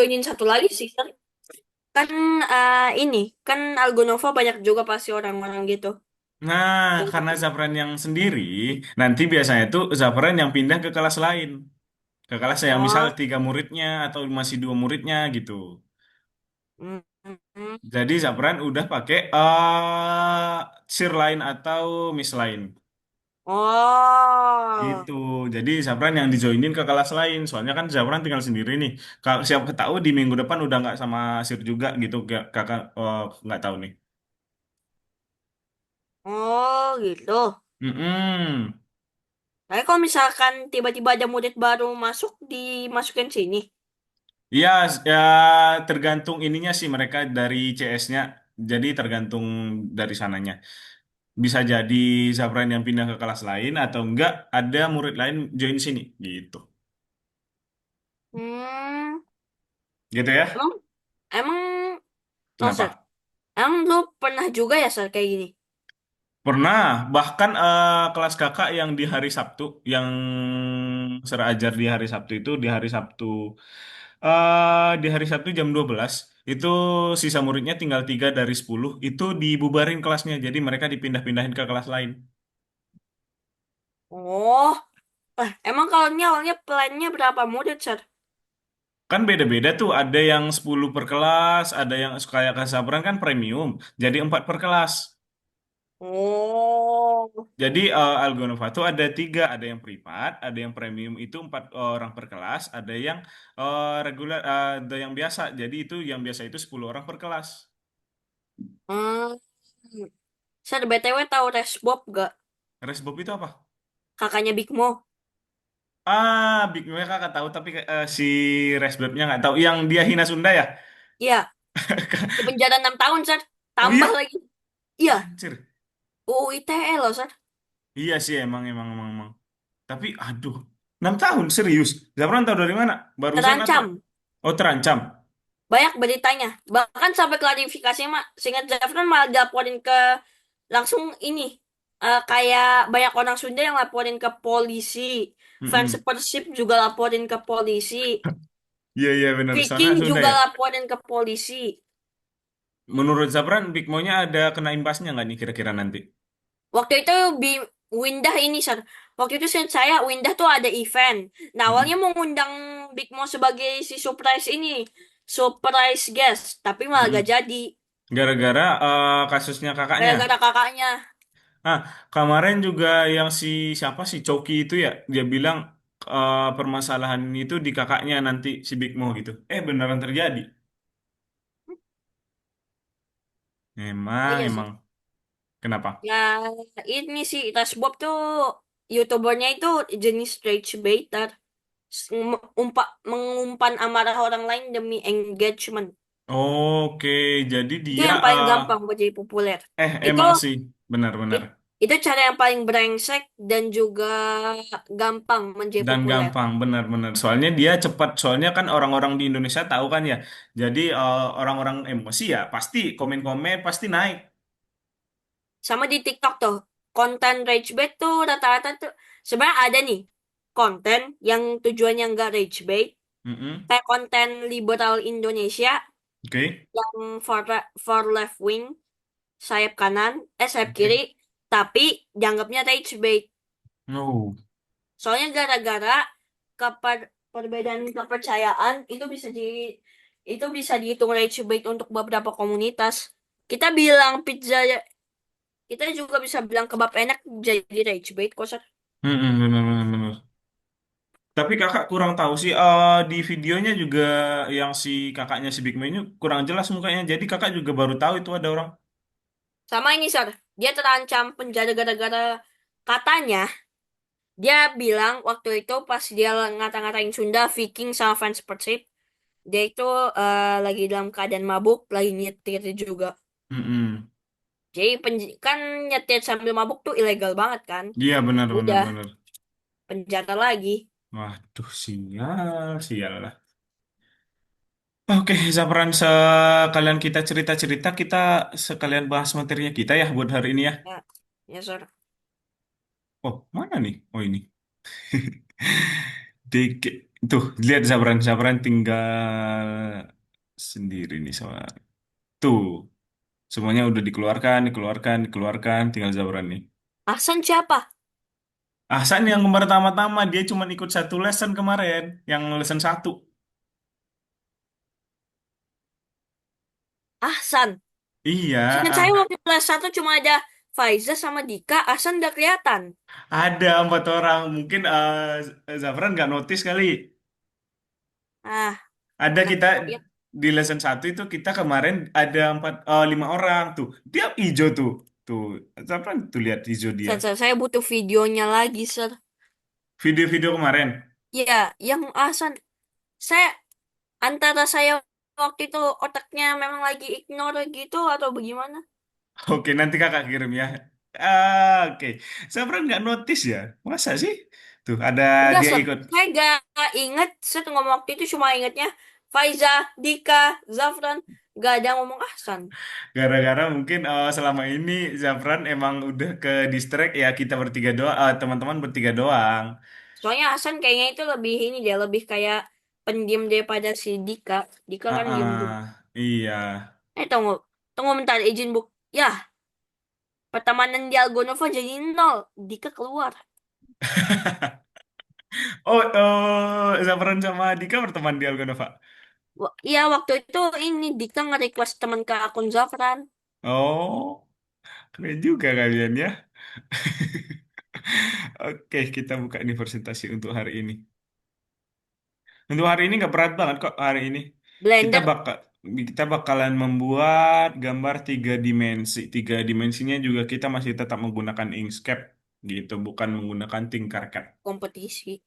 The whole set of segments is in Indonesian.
joinin satu lagi sih, Sar. Kan ini, kan Algonova banyak juga pasti orang-orang gitu. Nah, karena Zafran yang sendiri, nanti biasanya tuh Zafran yang pindah ke kelas lain. Ke kelas yang misal Oh, tiga muridnya atau masih dua muridnya gitu. mm, mm. Jadi Zafran udah pakai sir lain atau miss lain. Oh, Gitu. Jadi Zafran yang dijoinin ke kelas lain. Soalnya kan Zafran tinggal sendiri nih. Kalau siapa tahu di minggu depan udah nggak sama sir juga gitu. Kakak nggak tahu nih. oh gitu. Mm-mm. Tapi kalau misalkan tiba-tiba ada murid baru masuk, dimasukin sini. Iya, ya tergantung ininya sih mereka dari CS-nya. Jadi tergantung dari sananya. Bisa jadi Zafran yang pindah ke kelas lain atau enggak ada murid lain join sini gitu. Hmm, Gitu ya? emang, emang, oh, Sar, Kenapa? emang lu pernah juga ya, Sar, kayak gini? Pernah, bahkan kelas kakak yang di hari Sabtu, yang ajar di hari Sabtu itu, di hari Sabtu jam 12 itu sisa muridnya tinggal 3 dari 10 itu dibubarin kelasnya, jadi mereka dipindah-pindahin ke kelas lain. Oh, emang kalau ini awalnya plannya berapa murid, Sar? Kan beda-beda tuh, ada yang 10 per kelas, ada yang kayak Kasabran kan premium, jadi 4 per kelas. Oh, Jadi Algonova tuh ada tiga, ada yang privat, ada yang premium itu 4 orang per kelas, ada yang reguler, ada yang biasa. Jadi itu yang biasa itu 10 orang per kelas. hmm. Sar, BTW tahu Resbob gak? Resbob itu apa? Kakaknya Big Mo. Big Mac kakak tahu, tapi si Resbobnya nggak tahu. Yang dia hina Sunda ya? Iya, di penjara 6 tahun, Sar. Oh Tambah iya, lagi. Iya, anjir. UU ITE loh, Sar. Iya sih emang. Tapi aduh, 6 tahun serius. Zafran tahu dari mana? Barusan atau? Terancam. Oh terancam. Banyak beritanya. Bahkan sampai klarifikasi, mak. Seingat Zafran malah dilaporin ke langsung ini. Kayak banyak orang Sunda yang laporin ke polisi. Fans Mm-mm. Persib juga laporin ke polisi. Iya benar. Soalnya Viking Sunda juga ya. laporin ke polisi. Menurut Zafran, Big Mo-nya ada kena imbasnya nggak nih kira-kira nanti? Waktu itu Windah ini, Sar. Waktu itu saya Windah tuh ada event. Nah, awalnya Mm-mm. mau ngundang Big Mo sebagai si surprise ini. Surprise guest. Tapi malah Mm-mm. gak jadi. Gara-gara kasusnya kakaknya. Gara-gara kakaknya. Ah, kemarin juga yang si siapa si Coki itu ya, dia bilang permasalahan itu di kakaknya nanti si Big Mo gitu. Beneran terjadi. Oh Emang, iya, emang. Sar. Kenapa? Ya, ini sih, Tas Bob tuh YouTubernya itu jenis rage baiter. Mengumpan amarah orang lain demi engagement. Oke, jadi Itu dia yang paling gampang buat jadi populer. Itu emang sih benar-benar. itu cara yang paling brengsek dan juga gampang menjadi Dan populer. gampang benar-benar soalnya dia cepat soalnya kan orang-orang di Indonesia tahu kan ya jadi orang-orang emosi ya pasti komen-komen pasti naik. Sama di TikTok tuh, konten rage bait tuh rata-rata tuh sebenarnya ada nih konten yang tujuannya nggak rage bait, Mm-mm. kayak konten liberal Indonesia Oke. yang for left wing, sayap kanan, sayap kiri, Oke. tapi dianggapnya rage bait. No. Soalnya gara-gara perbedaan kepercayaan itu bisa dihitung rage bait untuk beberapa komunitas. Kita bilang pizza, kita juga bisa bilang kebab enak jadi rage bait kok, Sar. Mm-mm, benar-benar. Tapi kakak kurang tahu sih di videonya juga yang si kakaknya si Big Man ini kurang jelas mukanya jadi kakak juga baru tahu itu ada orang. Sama ini, Sar. Dia terancam penjara gara-gara katanya dia bilang waktu itu pas dia ngata-ngatain Sunda, Viking sama fans Persib, dia itu lagi dalam keadaan mabuk, lagi nyetir juga. Mm-mm. Jadi kan nyetir sambil mabuk tuh ilegal banget kan. Iya benar benar Udah benar. penjara lagi. Waduh sial lah. Oke, Zafran, sekalian kita cerita-cerita, kita sekalian bahas materinya kita ya buat hari ini ya. Ya, ya, Sar. Oh, mana nih? Oh, ini. Dikit. Tuh, lihat Zafran tinggal. sendiri nih soal. Tuh, semuanya udah dikeluarkan, dikeluarkan, dikeluarkan, tinggal Zafran nih. Ahsan siapa? Ahsan yang pertama-tama dia cuma ikut satu lesson kemarin, yang lesson satu. Ahsan. Iya, Seingat saya ah, waktu kelas satu cuma ada Faiza sama Dika. Ahsan udah kelihatan. ada 4 orang. Mungkin Zafran nggak notice kali. Ah, Ada nggak kita tahu ya. di lesson satu itu kita kemarin ada 5 orang tuh. Dia hijau tuh, tuh. Zafran tuh lihat hijau dia. Saya butuh videonya lagi, Sir. Video-video kemarin. Ya, yang Ahsan. Saya antara saya waktu itu otaknya memang lagi ignore gitu atau bagaimana? Oke, nanti kakak kirim ya. Oke, Zafran nggak notice ya? Masa sih? Tuh ada Enggak, dia Sir. ikut. Saya gak inget. Saya ngomong waktu itu cuma ingetnya Faiza, Dika, Zafran. Gak ada ngomong Ahsan. Gara-gara mungkin selama ini Zafran emang udah ke distract ya kita bertiga doang, teman-teman bertiga doang. Soalnya Ahsan kayaknya itu lebih ini dia lebih kayak pendiam daripada si Dika. Dika kan diem-diem. Iya. Tunggu. Tunggu bentar, izin buk. Ya, pertemanan Dialgonova jadi nol. Dika keluar. Oh, Zafran sama Dika berteman di Algonova. Iya, waktu itu ini Dika nge-request teman ke akun Zafran. Oh, keren juga kalian ya. Oke, kita buka nih presentasi untuk hari ini. Untuk hari ini nggak berat banget kok hari ini. Kita Blender bakal kita bakalan membuat gambar 3 dimensi. 3 dimensinya juga kita masih tetap menggunakan Inkscape gitu, bukan menggunakan Tinkercad. kompetisi.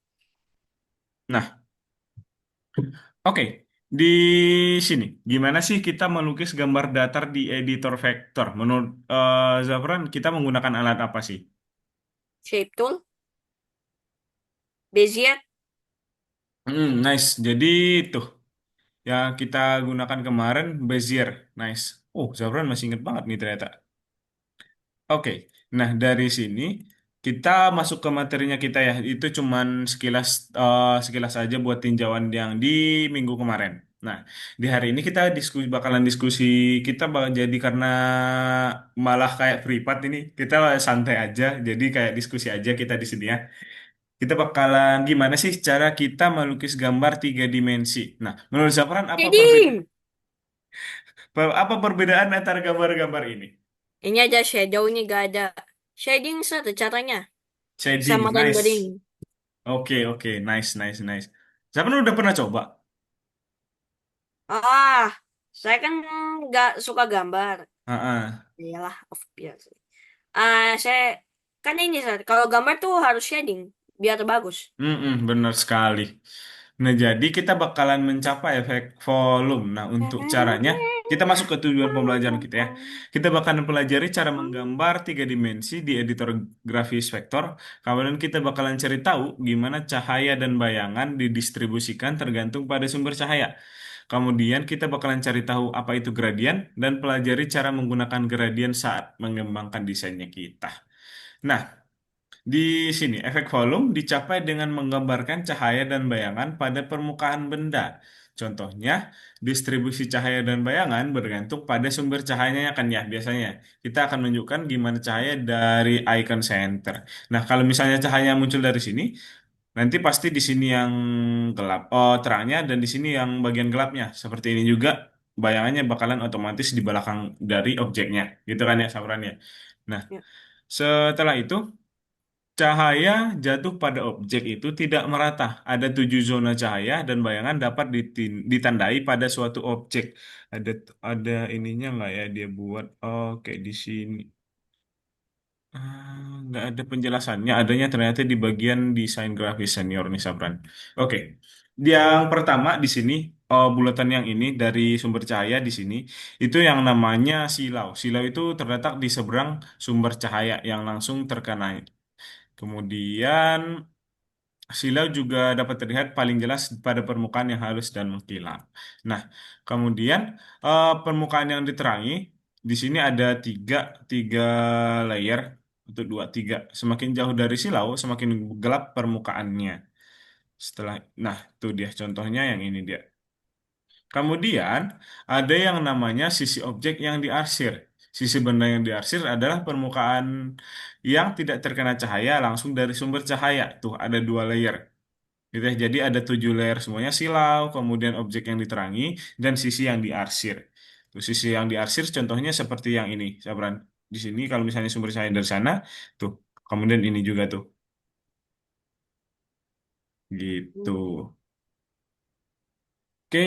Nah, oke. Di sini, gimana sih kita melukis gambar datar di editor vektor? Menurut Zafran, kita menggunakan alat apa sih? Shape tool, Bezier, Nice. Jadi tuh yang kita gunakan kemarin Bezier. Nice. Oh, Zafran masih inget banget nih ternyata. Oke, nah dari sini kita masuk ke materinya kita ya. Itu cuman sekilas aja buat tinjauan yang di minggu kemarin. Nah, di hari ini kita bakalan diskusi kita jadi karena malah kayak privat ini kita santai aja. Jadi kayak diskusi aja kita di sini ya. Kita bakalan gimana sih cara kita melukis gambar 3 dimensi. Nah, menurut Zafran shading. apa perbedaan antara gambar-gambar ini? Ini aja shadow, ini gak ada. Shading satu caranya. Sama Shading, rendering. nice. Oke, oke, nice, nice, nice. Zaman udah pernah coba? Ah, saya kan nggak suka gambar. Ah, Iyalah, of course. Saya kan ini, Sir. Kalau gambar tuh harus shading biar bagus. benar sekali. Nah, jadi kita bakalan mencapai efek volume. Nah, untuk caranya, kita masuk ke tujuan pembelajaran kita ya. Kita bakalan pelajari cara menggambar 3 dimensi di editor grafis vektor. Kemudian kita bakalan cari tahu gimana cahaya dan bayangan didistribusikan tergantung pada sumber cahaya. Kemudian kita bakalan cari tahu apa itu gradien dan pelajari cara menggunakan gradien saat mengembangkan desainnya kita. Nah, di sini, efek volume dicapai dengan menggambarkan cahaya dan bayangan pada permukaan benda. Contohnya, distribusi cahaya dan bayangan bergantung pada sumber cahayanya kan ya, biasanya. Kita akan menunjukkan gimana cahaya dari icon center. Nah, kalau misalnya cahaya muncul dari sini, nanti pasti di sini yang gelap, oh terangnya, dan di sini yang bagian gelapnya. Seperti ini juga, bayangannya bakalan otomatis di belakang dari objeknya. Gitu kan ya, salurannya. Nah, Ya. setelah itu, cahaya jatuh pada objek itu tidak merata. Ada 7 zona cahaya dan bayangan dapat ditandai pada suatu objek. Ada ininya nggak ya dia buat? Oke di sini. Nggak ada penjelasannya. Adanya ternyata di bagian desain grafis senior nih Sabran. Oke. Yang pertama di sini bulatan yang ini dari sumber cahaya di sini itu yang namanya silau. Silau itu terletak di seberang sumber cahaya yang langsung terkena. Kemudian silau juga dapat terlihat paling jelas pada permukaan yang halus dan mengkilap. Nah, kemudian permukaan yang diterangi di sini ada tiga layer untuk dua tiga. Semakin jauh dari silau, semakin gelap permukaannya. Setelah, nah, itu dia contohnya yang ini dia. Kemudian ada yang namanya sisi objek yang diarsir. Sisi benda yang diarsir adalah permukaan yang tidak terkena cahaya langsung dari sumber cahaya. Tuh ada dua layer. Gitu ya. Jadi ada 7 layer semuanya silau, kemudian objek yang diterangi, dan sisi yang diarsir. Tuh, sisi yang diarsir contohnya seperti yang ini, Sabran. Di sini kalau misalnya sumber cahaya dari sana, tuh. Kemudian ini juga tuh. Gitu. Hmm, Oke.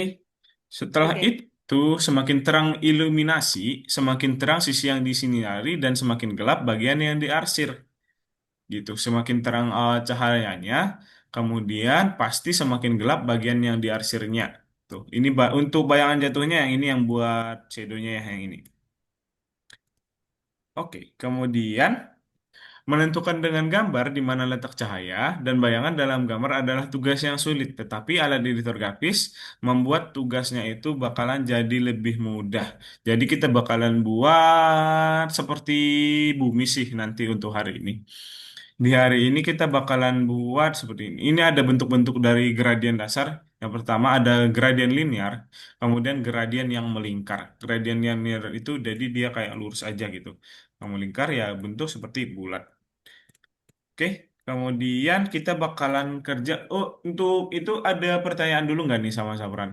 Setelah oke. itu, semakin terang iluminasi, semakin terang sisi yang disinari, dan semakin gelap bagian yang diarsir. Gitu. Semakin terang cahayanya, kemudian pasti semakin gelap bagian yang diarsirnya. Tuh, ini untuk bayangan jatuhnya yang ini yang buat shadownya ya, yang ini. Oke, kemudian menentukan dengan gambar di mana letak cahaya dan bayangan dalam gambar adalah tugas yang sulit, tetapi alat editor grafis membuat tugasnya itu bakalan jadi lebih mudah. Jadi kita bakalan buat seperti bumi sih nanti untuk hari ini. Di hari ini kita bakalan buat seperti ini. Ini ada bentuk-bentuk dari gradien dasar. Yang pertama ada gradien linear, kemudian gradien yang melingkar. Gradien yang linear itu jadi dia kayak lurus aja gitu. Yang melingkar ya bentuk seperti bulat. Oke, kemudian kita bakalan kerja. Oh, untuk itu ada pertanyaan dulu nggak nih sama Sabran?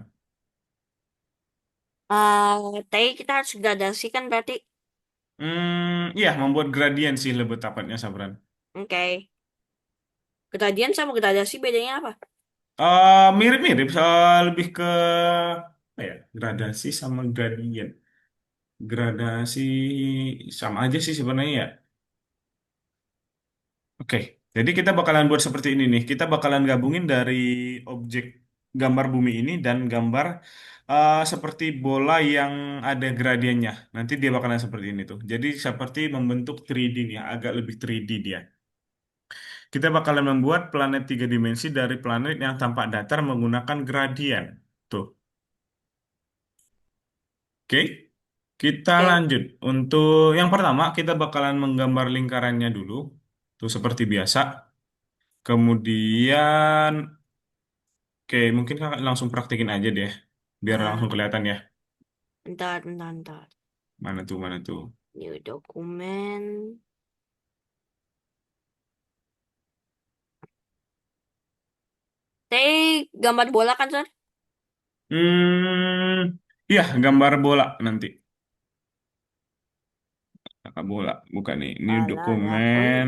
Tadi kita harus gradasikan berarti. Iya, membuat gradien sih lebih tepatnya Sabran. Oke. Gradien sama gradasi bedanya apa? Mirip-mirip, lebih ke apa ya? Gradasi sama gradien. Gradasi sama aja sih sebenarnya ya. Oke, jadi kita bakalan buat seperti ini nih. Kita bakalan gabungin dari objek gambar bumi ini dan gambar seperti bola yang ada gradiennya. Nanti dia bakalan seperti ini tuh. Jadi seperti membentuk 3D nih, agak lebih 3D dia. Kita bakalan membuat planet 3 dimensi dari planet yang tampak datar menggunakan gradien. Tuh, oke. Kita Oke. lanjut. Untuk yang pertama, kita bakalan menggambar lingkarannya dulu. Tuh seperti biasa. Kemudian, oke, mungkin kakak langsung praktekin aja deh, biar langsung Ah, kelihatan ya. bentar, bentar, bentar. Mana tuh, mana tuh. New dokumen. Tadi gambar bola kan, Sar? Iya, gambar bola nanti. Kakak bola, bukan nih. Ini Alah, oh dokumen. iya.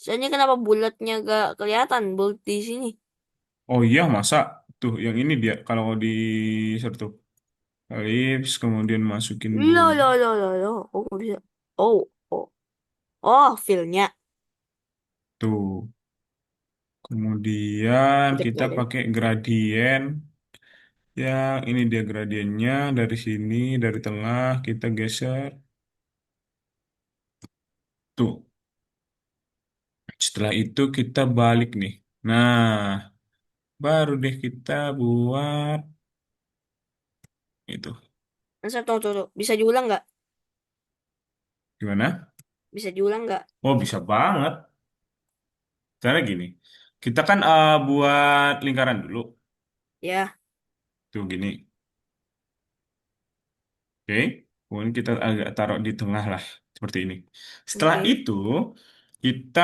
Soalnya kenapa bulatnya gak kelihatan bulat di sini? Oh iya, masa? Tuh, yang ini dia. Kalau di share tuh. Elips, kemudian masukin Loh, bola. loh, loh, loh, loh. Oh, kok bisa. Oh, oh, oh, feel-nya. Tuh. Kemudian Kita kita lihat. pakai gradien. Ya, ini dia gradiennya. Dari sini, dari tengah, kita geser. Tuh. Setelah itu kita balik nih. Nah, baru deh kita buat itu. Masa, tunggu, tunggu, tunggu. Bisa diulang nggak? Gimana? Bisa diulang nggak? Oh, bisa banget. Cara gini. Kita kan buat lingkaran dulu. Ya, Tuh gini. Oke. Kemudian kita agak taruh di tengah lah. Seperti ini. Setelah oke. itu, kita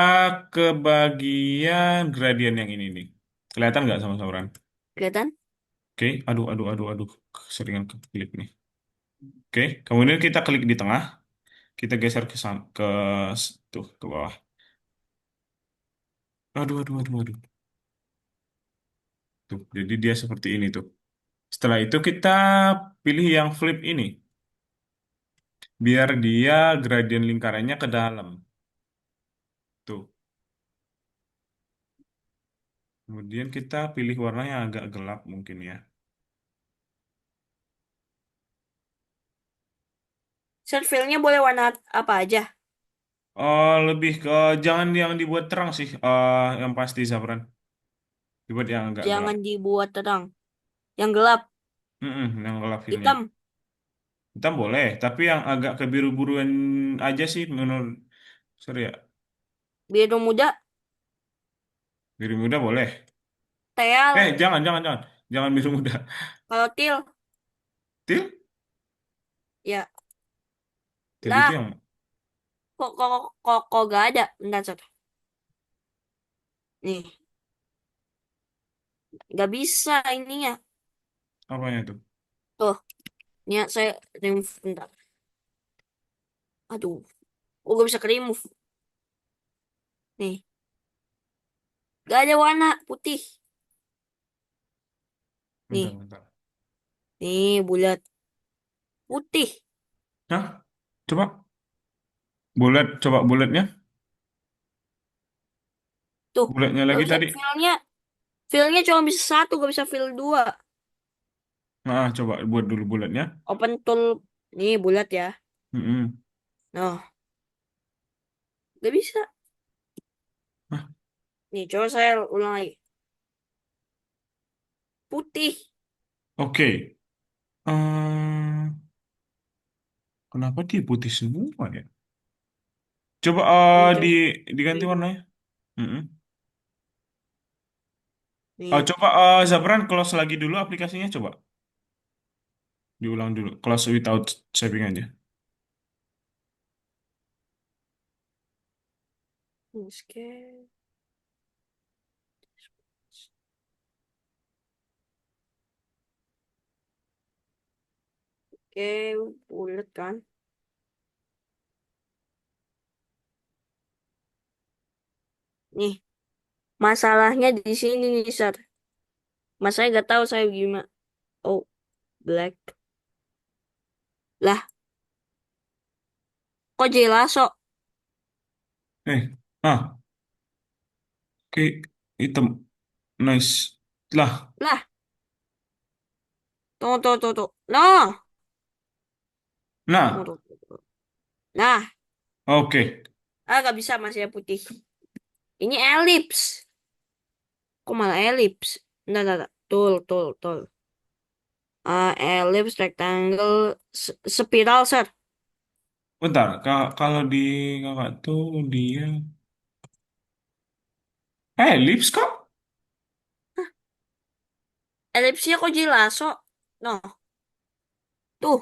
ke bagian gradien yang ini nih. Kelihatan nggak sama sauran? Kelihatan? Oke. Aduh, aduh, aduh, aduh. Seringan klik nih. Oke. Kemudian kita klik di tengah. Kita geser ke tuh ke bawah. Aduh, aduh, aduh, aduh. Tuh, jadi dia seperti ini tuh. Setelah itu kita pilih yang flip ini, biar dia gradien lingkarannya ke dalam. Tuh. Kemudian kita pilih warna yang agak gelap mungkin ya. Set feel-nya boleh warna apa aja. Lebih ke jangan yang dibuat terang sih, yang pasti Zafran. Dibuat yang agak gelap. Jangan dibuat terang. Yang gelap. Yang gelap filenya. Hitam. Kita boleh, tapi yang agak kebiru-biruan aja sih menurut sorry ya. Biru muda. Biru muda boleh. Teal. Jangan, jangan, jangan. Jangan biru muda. Kalau til, Til? ya. Til itu Lah, yang kok gak ada. Bentar, Sar. Nih, gak bisa ininya. apanya tuh? Tuh, ini ya, saya remove. Bentar. Aduh, oh gak bisa ke remove. Nih, gak ada warna putih. Bentar, Nih, bentar. nih bulat putih. Hah? Coba bulat, coba bulatnya. Tuh, Bulatnya gak lagi bisa tadi. fillnya cuma bisa satu, gak bisa fill dua. Nah, coba buat dulu bulatnya. Open tool, nih bulat ya. Mm-mm. Nah, gak bisa. Hah? Nih, coba saya ulang lagi. Putih. Oke. Kenapa dia putih semua ya? Coba Nih, di coba diganti remove. warnanya. Mm-mm. Nih, Coba Zabran close lagi dulu aplikasinya coba. Diulang dulu. Close without saving aja. oke. Oke, bulat kan. Nih, masalahnya di sini nih, Sir. Mas saya gak tahu saya gimana. Oh, black. Lah, kok jelas kok? Eh, oke, hitam. Nice. Lah, Lah, tunggu. Nah, nah, tunggu. Nah, oke. gak bisa masih yang putih. Ini elips. Kok malah elips? Enggak. Tul. Elips, rectangle, spiral, Sir. Bentar, kalau di kakak tuh dia lips kok? Elipsnya kok jelas kok? Noh, tuh,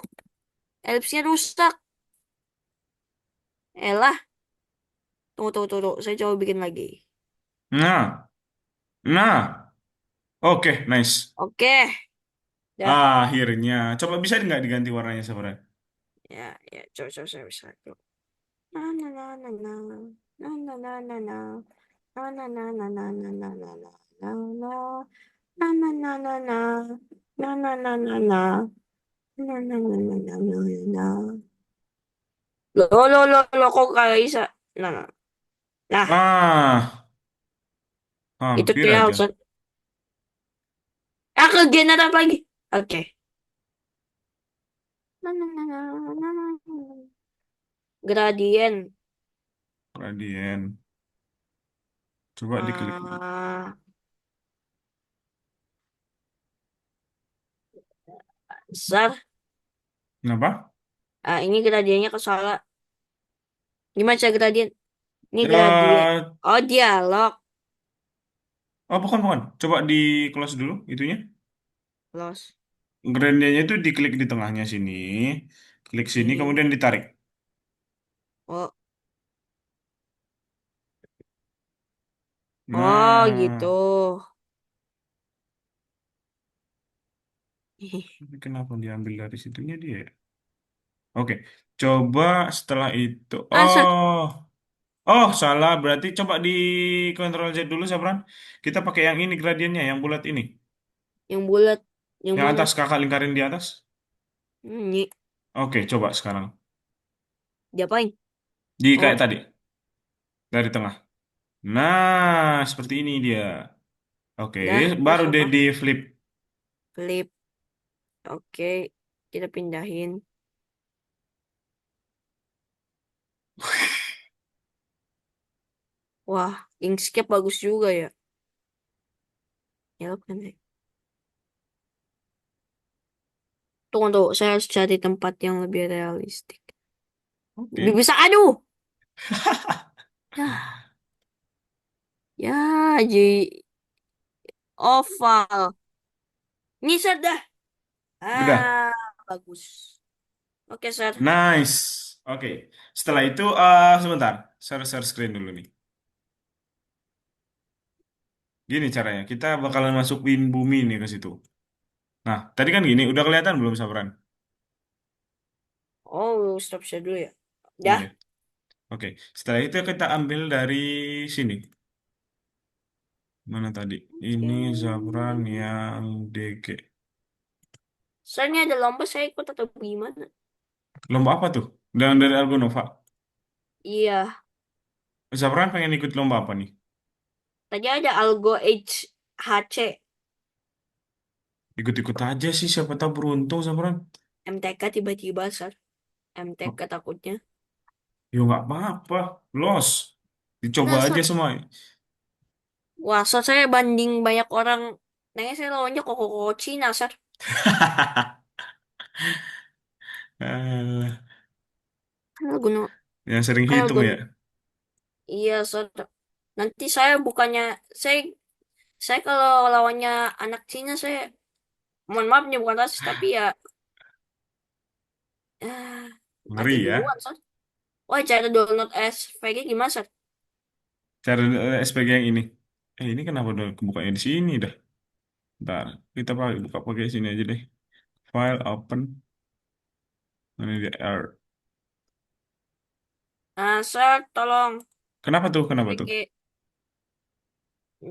elipsnya rusak. Elah, tunggu. Saya coba bikin lagi. Nah, nah, oke, nice. Oke, dah. Akhirnya, coba bisa nggak diganti warnanya sebenarnya? Ya, coba saya bisa. Na na na na na. Na. Na na na na na na na na na. Na na. Na na na na na. Na na na na na. Na na na na na na na. Lo, kok kagak bisa? Nah. Nah, Ah, itu hampir trial, aja. Sir. Ke generate lagi. Oke. Na. Gradien. Gradient. Coba diklik. Ah, Sir. Kenapa? Ini gradiennya ke salah. Gimana cara gradien? Ini gradien. Ya, Oh, dialog. oh bukan, bukan. Coba di close dulu itunya. Los. Gradientnya itu diklik di tengahnya sini. Klik sini, Ini. kemudian ditarik. Oh, oh gitu. Nah, Ih, ini kenapa diambil dari situnya dia, ya? Oke, coba setelah itu. Sir. Salah. Berarti coba di Ctrl Z dulu, Sabran. Kita pakai yang ini gradiennya, yang bulat ini. Yang bulat. Yang Yang bulat. atas, kakak lingkarin di atas. Ini. Oke, coba sekarang. Diapain? Di kayak Oh, tadi, dari tengah. Nah, seperti ini dia. Oke, dah. Terus baru deh apa? di flip. Flip. Oke. Kita pindahin. Wah, Inkscape bagus juga ya. Ya, kan. Tunggu. Saya harus cari tempat yang lebih realistik. Oke. Bisa, aduh. Ya, ya, Ji. Oval. Ini, Sir, dah. Udah. Ah, bagus. Oke, Sir. Nice. Oke. Setelah itu, sebentar. Share screen dulu nih. Gini caranya. Kita bakalan masukin bumi nih ke situ. Nah, tadi kan gini. Udah kelihatan belum, Sabran? Oh, stop share dulu ya. Iya. Dah. Oke. Setelah itu kita ambil dari sini. Mana tadi? Oke. Ini Sabran yang DG. Soalnya ada lomba, saya ikut atau gimana? Lomba apa tuh? Dan dari Argonova. Iya. Sabran pengen ikut lomba apa nih? Tadi ada Algo HC. Ikut-ikut aja sih, siapa tahu beruntung, Sabran. MTK tiba-tiba, Sir. MTK takutnya. Ya nggak apa-apa, los. Dicoba Nah, aja Sir. semua. Wah, Sir, saya banding banyak orang. Nanya saya lawannya koko Cina, Sir. Eh, Kan guna, yang sering kan hitung guna. ya. Iya, Sir. Nanti saya bukannya, saya, saya kalau lawannya anak Cina, saya, mohon maaf nih bukan rasis, tapi ya, ah, Ngeri mati ya. duluan, Sir. Wah, cara download SVG gimana, Sir? Cara SPG yang ini. Ini kenapa udah kebukanya di sini dah. Ntar kita buka pakai sini aja deh. File open. Ini dia R. Nah, Sir, tolong. Kenapa tuh? Kenapa tuh? SVG.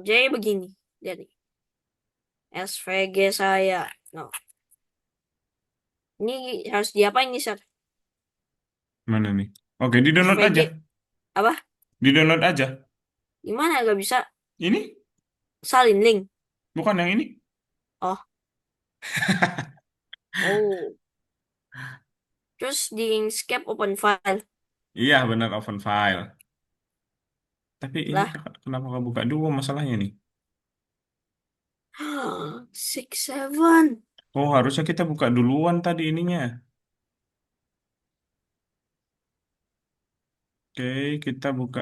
Jadi begini. Jadi, SVG saya. No. Ini harus diapain nih, Sir? Mana nih? Oke, di download aja. SVG. Apa? Di download aja. Gimana gak bisa Ini salin link? bukan yang ini. Oh, oh. Terus di Inkscape open file. Iya benar open file. Tapi ini Lah. kenapa nggak buka dulu masalahnya nih? 6, 7. Oh harusnya kita buka duluan tadi ininya. Oke, kita buka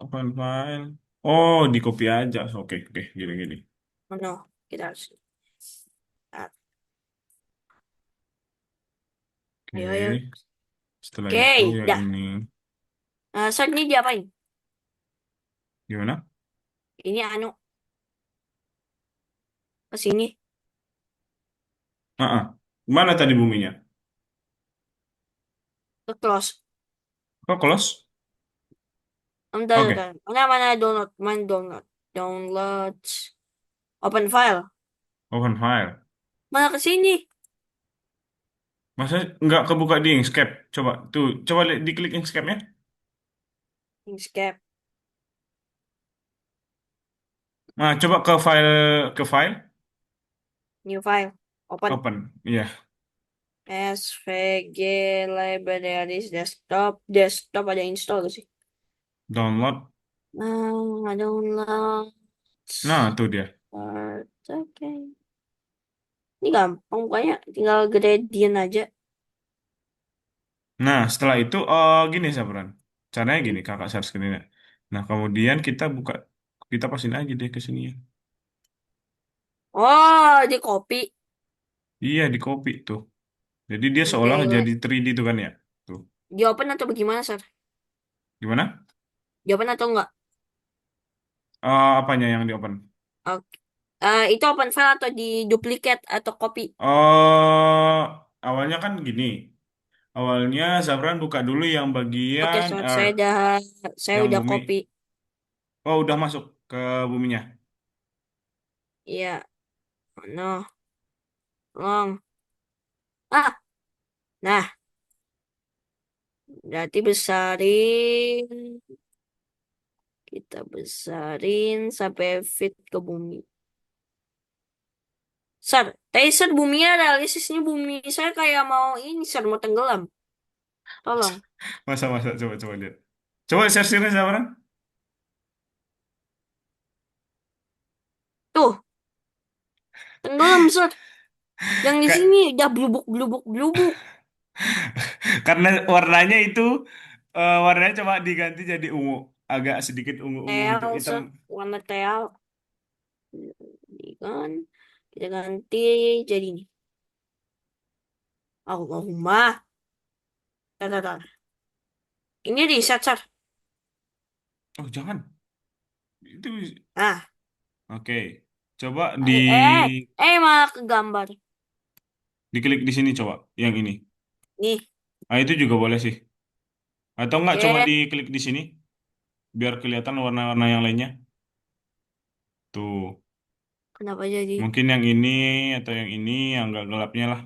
open file. Oh, di copy aja. Oke, oke, gini-gini. Oh no, kita harus. Ah, ayo, ayo. Oke, setelah itu Oke, yang dah. ini. Saat ini diapain? Gimana? Ini anu ke sini. Ah, mana tadi buminya? Ke close. Kok close? Bentar, Oke, bentar. Mana download? Mana download? Download. Open file. open file. Mana ke sini? Masa nggak kebuka di Inkscape? Coba tuh, coba diklik Inkscape-nya. Inkscape. Nah, coba ke file, New file. Open. open. Iya, SVG Libraries Desktop. Desktop ada install gak sih? download. Download. Nah, tuh dia. Oke. Ini gampang pokoknya. Tinggal gradient aja. Nah, setelah itu, gini Sabran. Caranya gini, kakak share screen-nya. Nah, kemudian kita pasin aja deh ke sini ya. Oh, di copy. Iya, di copy tuh. Jadi dia seolah Oke. jadi 3D tuh kan ya. Tuh. Di open atau bagaimana, Sir? Gimana? Di open atau enggak? Apanya yang di open? Oke. Itu open file atau di duplicate atau copy? Awalnya kan gini. Awalnya Sabran buka dulu yang Oke, bagian Sir. R, Saya yang udah copy. bumi. Oh, udah masuk ke buminya. Iya. No. Long. Ah, nah. Berarti besarin. Kita besarin sampai fit ke bumi. Sir, tadi Sir buminya realistisnya bumi saya kayak mau ini Sir mau tenggelam. Masa, Tolong. masa, coba lihat. Coba share screen Sabran. Tuh, tenggelam Sir. Yang di Kayak sini udah blubuk blubuk blubuk. karena warnanya itu warnanya coba diganti jadi ungu, agak sedikit ungu-ungu untuk Teal hitam. Sir, warna teal. Ini kan kita ganti jadi ini. Allahumma. Tar, tar, tar. Ini reset, Sar. Oh, jangan. Itu Ah, oke. Coba malah ke gambar. diklik di sini coba yang ini. Nih, Ah, itu juga boleh sih. Atau enggak coba oke. diklik di sini biar kelihatan warna-warna yang lainnya. Tuh. Kenapa jadi? Mungkin yang ini atau yang ini yang agak gelapnya lah.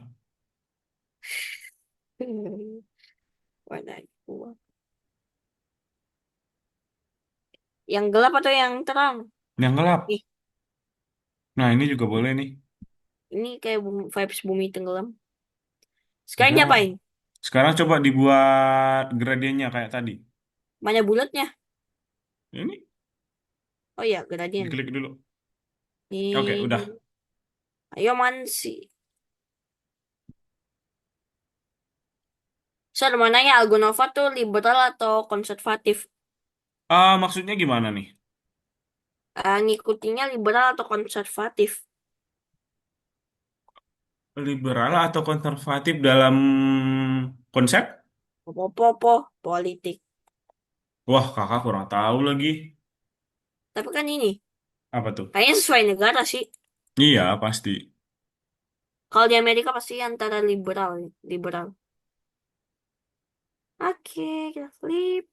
Warna gua. Yang gelap atau yang terang? Yang gelap. Ih, Nah, ini juga boleh nih. ini kayak vibes bumi tenggelam. Sekarang Udah. diapain? Sekarang coba dibuat gradiennya kayak tadi. Mana bulatnya? Ini Oh iya, gradien. diklik dulu. Oke, Ini, udah. ayo man sih. Saya mau nanya, Algonova tuh liberal atau konservatif? Ah, maksudnya gimana nih? Ngikutinnya liberal atau konservatif? Liberal atau konservatif dalam konsep? Popo-popo, politik. Wah, kakak kurang tahu lagi. Tapi kan ini, Apa tuh? kayaknya sesuai negara sih. Iya, pasti. Kalau di Amerika pasti antara liberal, liberal. Oke, kita flip.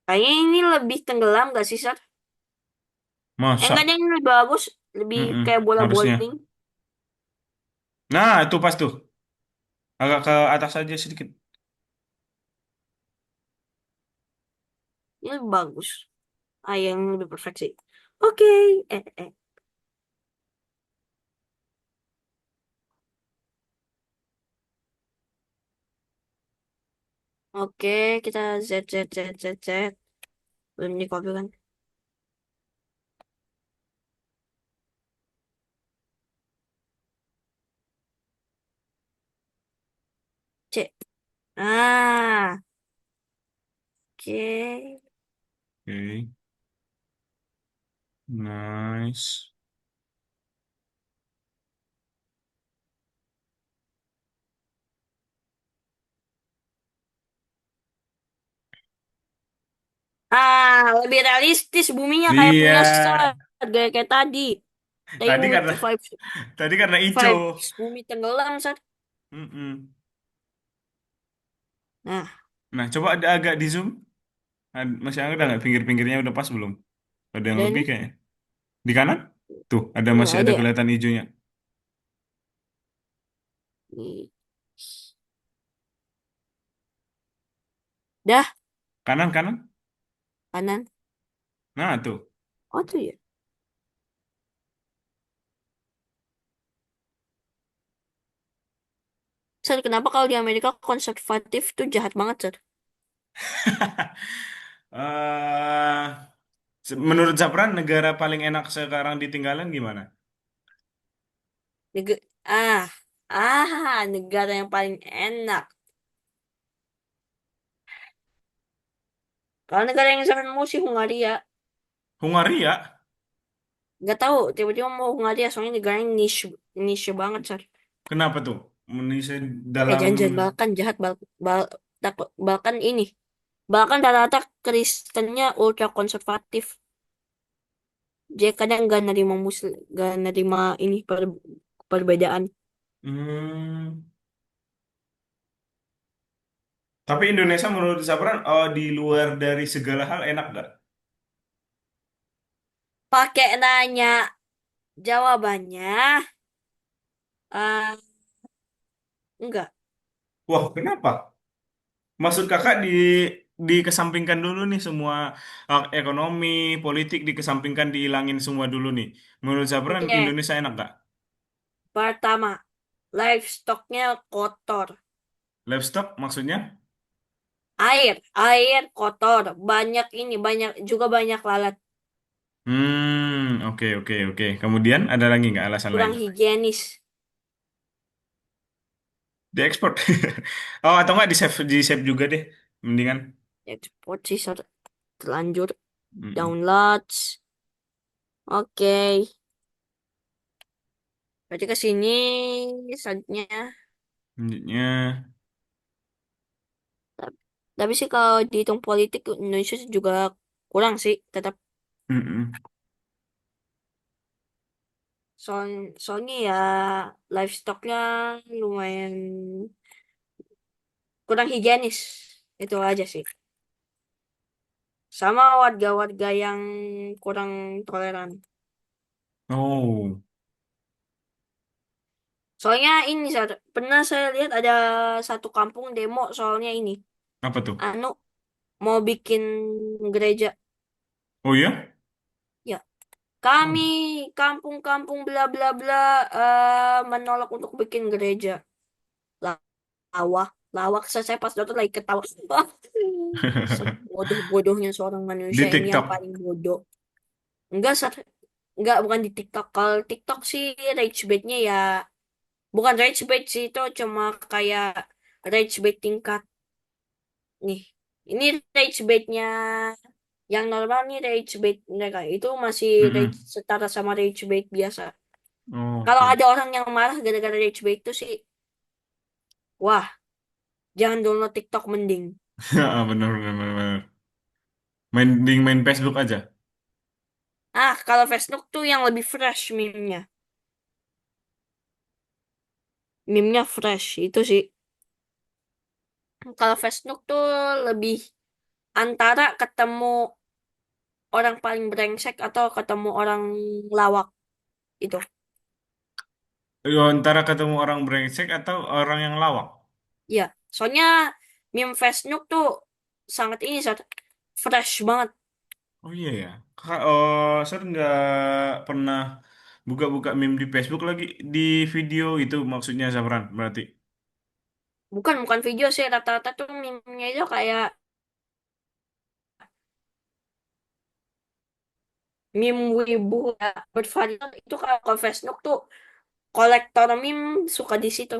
Kayaknya ini lebih tenggelam gak sih, Sar? Enggak, Masa? yang ini lebih bagus. Lebih Mm-mm, kayak bola harusnya. bowling. Nah, itu pas tuh. Agak ke atas aja sedikit. Ini lebih bagus. Yang lebih perfect sih. Oke. Eh, eh. Oke, kita Z, Z, Z, Z, Z. Belum di copy kan? C. Ah, oke. Oke, nice. Lebih realistis buminya kayak Iya, punya Star. Kayak tadi. Tapi tadi bumi karena vibes, tadi karena ijo. vibes bumi tenggelam, Sar. Mm-mm. Nah, Nah, coba ada agak di zoom. Masih ada nggak pinggir-pinggirnya udah pas belum? Ada yang ada lebih nih. kayaknya. Di kanan? Tuh, ada Nggak masih ada ada ya? kelihatan hijaunya. Nih. Dah, Kanan, kanan. kanan. Nah, tuh. Oh tuh ya. Sar, kenapa kalau di Amerika konservatif tuh jahat banget, Sar? eh Menurut Zapran, negara paling enak sekarang ditinggalin gimana? Neg- negara yang paling enak. Kalau negara yang sangat sih Hungaria. Hungaria? Gak tahu, tiba-tiba mau Hungaria soalnya negara yang niche, niche banget, Sar. Kenapa tuh? Indonesia dalam Jangan-jangan Balkan jahat, Balkan ini. Balkan rata-rata Kristennya ultra konservatif. Dia kadang gak nerima muslim, gak nerima ini perbedaan. hmm, tapi Indonesia menurut Zapran, oh, di luar dari segala hal enak gak? Pakai nanya, jawabannya eh enggak. Wah, kenapa? Maksud kakak dikesampingkan dulu nih semua, ekonomi, politik dikesampingkan, dihilangin semua dulu nih. Menurut Zapran, Oke, Indonesia enak gak? pertama, livestocknya kotor. Livestock maksudnya? Air kotor. Banyak ini, banyak juga banyak lalat. Oke, oke, oke. Kemudian ada lagi nggak alasan lain? Kurang higienis. Diekspor. Oh, atau enggak di save juga deh. Mendingan. Export sih, terlanjur. Mm-mm. Downloads. Oke. Berarti ke sini selanjutnya. Selanjutnya, Tapi, tapi sih kalau dihitung politik Indonesia juga kurang sih. Tetap mm-mm. soalnya ya livestocknya lumayan kurang higienis. Itu aja sih. Sama warga-warga yang kurang toleran. Oh, Soalnya ini pernah saya lihat ada satu kampung demo soalnya ini. apa tuh? Anu mau bikin gereja. Oh ya? Ya, Oh. kami kampung-kampung bla bla bla menolak untuk bikin gereja. Lawak, lawak saya pas nonton lagi ketawa. Sebodoh-bodohnya seorang Di manusia ini yang TikTok. paling bodoh. Enggak, enggak bukan di TikTok. Kalau TikTok sih rage bait-nya ya bukan rage bait sih itu cuma kayak rage bait tingkat nih. Ini rage bait-nya yang normal nih rage bait mereka itu masih rage Mm-mm. setara sama rage bait biasa. Kalau Oke. ada orang yang marah gara-gara rage bait itu sih, wah, jangan download TikTok mending. Benar, benar, benar, benar. Main Facebook aja. Ah, kalau Facebook tuh yang lebih fresh meme-nya. Meme-nya fresh itu sih. Kalau Facebook tuh lebih antara ketemu orang paling brengsek atau ketemu orang lawak itu. Yo, antara ketemu orang brengsek atau orang yang lawak. Ya, soalnya meme Facebook tuh sangat ini fresh banget. Oh iya ya. Oh, saya nggak pernah buka-buka meme di Facebook lagi di video itu maksudnya Zafran berarti. Bukan video sih rata-rata tuh meme-nya itu kayak meme wibu ya, bervarian itu kalau ke Facebook tuh kolektor meme suka di situ.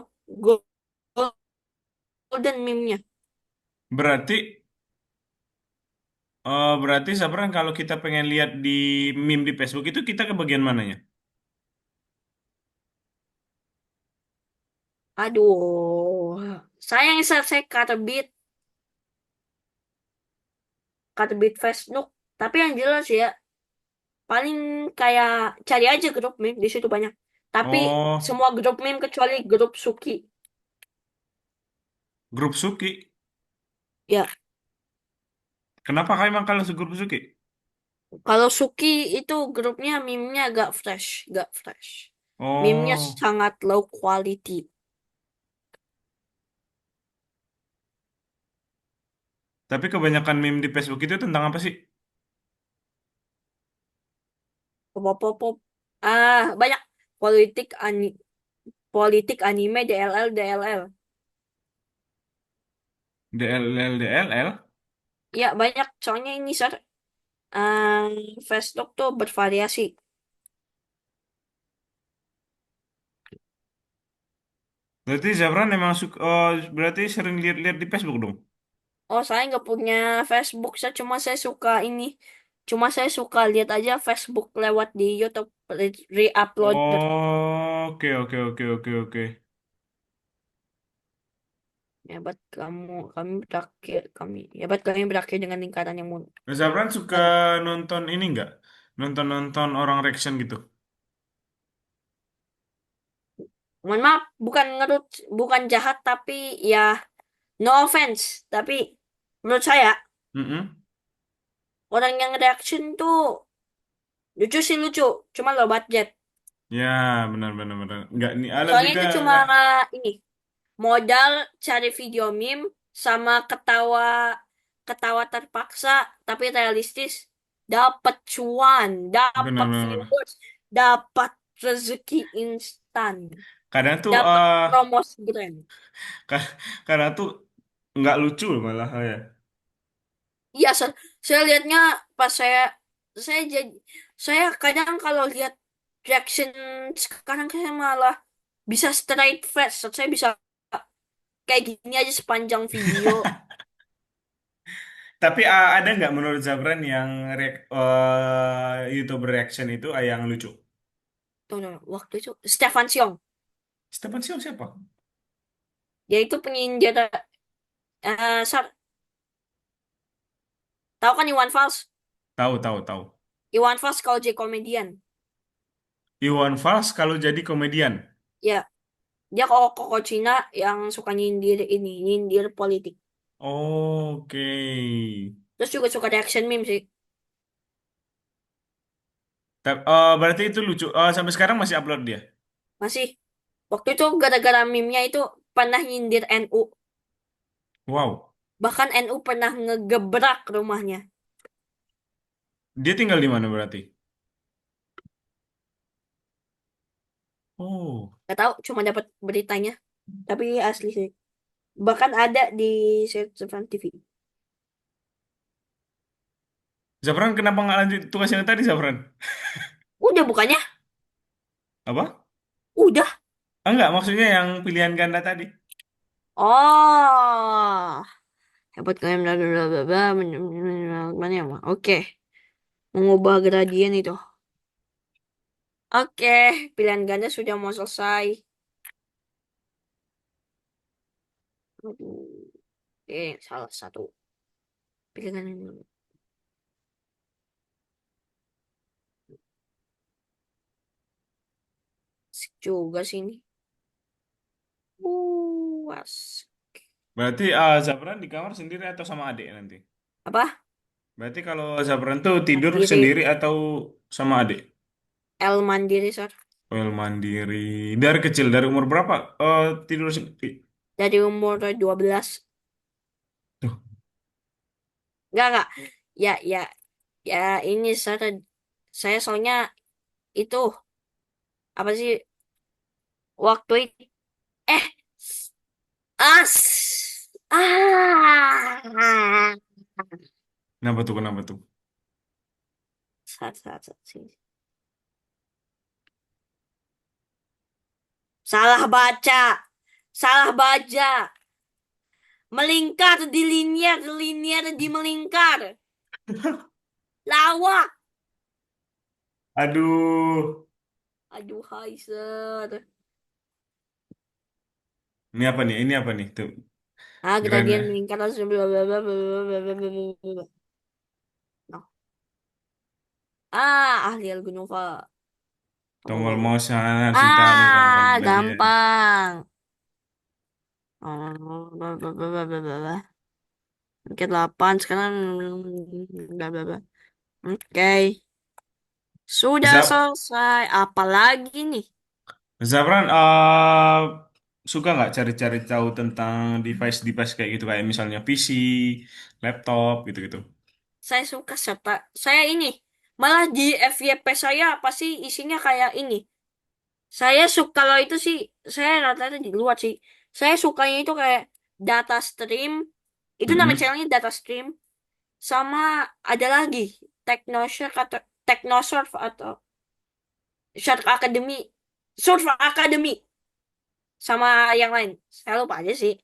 Golden meme-nya. Berarti berarti Zafran kalau kita pengen lihat di meme di Facebook itu kita ke bagian mananya? Aduh, sayang saya karbit Facebook. Tapi yang jelas ya, paling kayak cari aja grup meme di situ banyak. Tapi Oh, semua grup meme kecuali grup Suki. grup Suki. Ya, Kenapa kau emang kalau grup Suki? kalau Suki itu grupnya meme-nya agak fresh, gak fresh. Meme-nya Oh, sangat low quality. tapi kebanyakan meme di Facebook itu tentang apa sih? Pop-pop-pop. Banyak politik politik anime DLL. DLL. Ya, banyak. Soalnya ini, eh Facebook tuh bervariasi. Berarti Zafran emang suka, oh, berarti sering lihat-lihat di Facebook dong? Oh, saya nggak punya Facebook. Saya suka ini. Cuma saya suka lihat aja Facebook lewat di YouTube re-upload. Oh, oke, oke, oke, oke, oke. Hebat kami berakhir dengan lingkaran yang mudah. Nah, Zafran suka nonton ini nggak? Nonton-nonton orang reaction gitu? Mohon maaf, bukan jahat tapi ya no offense. Tapi menurut saya Mm-mm. orang yang reaction tuh lucu sih lucu, cuma low budget. Ya, benar, benar, benar. Nggak nih, lebih Soalnya ke itu cuma nggak. ini modal cari video meme sama ketawa ketawa terpaksa tapi realistis dapat cuan, Benar, dapat benar, benar. viewers, dapat rezeki instan, Kadang tuh, dapat promosi brand. ka- kadang tuh nggak lucu malah ya. Iya, saya lihatnya pas saya jadi saya kadang kalau lihat reaction sekarang saya malah bisa straight face. Saya bisa kayak gini aja sepanjang video. Tapi ada nggak menurut Zabran yang YouTube reaction itu yang lucu? Tuh, tuh, waktu itu Stefan Siong, Stefan Siong siapa? dia itu penyindir Sar, tahu kan Iwan Fals? Tahu, tahu, tahu. Iwan Fals kalau jadi komedian. Iwan Fals kalau jadi komedian. Ya, dia koko Cina yang suka nyindir ini, nyindir politik. Oke. Terus juga suka reaction meme sih. Berarti itu lucu. Sampai sekarang masih upload dia. Masih. Waktu itu gara-gara meme-nya itu pernah nyindir NU. Wow. Bahkan NU pernah ngegebrak rumahnya. Dia tinggal di mana berarti? Oh. Gak tahu, cuma dapat beritanya. Tapi asli sih. Bahkan ada di Seven TV. Zafran kenapa nggak lanjut tugas yang tadi, Zafran? Udah bukannya? Apa? Udah. Enggak, maksudnya yang pilihan ganda tadi. Oh. Hebat kalian bla bla bla bla bla. Mana ya, Mak? Oke. Mengubah gradien itu. Oke. Pilihan ganda sudah mau selesai. Aduh. Salah satu. Pilihan ini. Asik juga sih ini. Asik. Berarti Zafran di kamar sendiri atau sama adik nanti? Apa? Berarti kalau Zafran tuh tidur Mandiri. sendiri atau sama adik? El Mandiri, Sar. Well, mandiri. Dari kecil, dari umur berapa? Tidur sendiri. Dari umur 12. Tuh, Enggak. Ya, ya, ya ini saya soalnya itu apa sih waktu itu eh ah kenapa tuh, kenapa tuh? sini. Salah baca, salah baca, melingkar di linier, linier di melingkar, lawak. Aduh. Aduh, hai sir. Ini apa nih? Ini apa nih? Tuh, keren ya. Gradien meningkat langsung bla bla bla bla bla bla bla bla bla bla. No. Ahli Algonova. Tombol Oh. mouse harus ditaruh pada bagian. Gampang. Oh, bla bla bla bla bla bla bla. Oke, 8 sekarang bla bla bla. Oke, sudah Zap, selesai. Apalagi nih? Zafran, suka nggak cari-cari tahu tentang device-device kayak gitu, kayak misalnya PC, laptop, gitu-gitu. Saya suka serta saya ini malah di FYP saya pasti isinya kayak ini. Saya suka kalau itu sih saya rata-rata di luar sih. Saya sukanya itu kayak data stream. Itu nama Mm-mm. channelnya data stream. Sama ada lagi Technosurf atau Technosurf atau Shark Academy, Surf Academy sama yang lain. Saya lupa aja sih.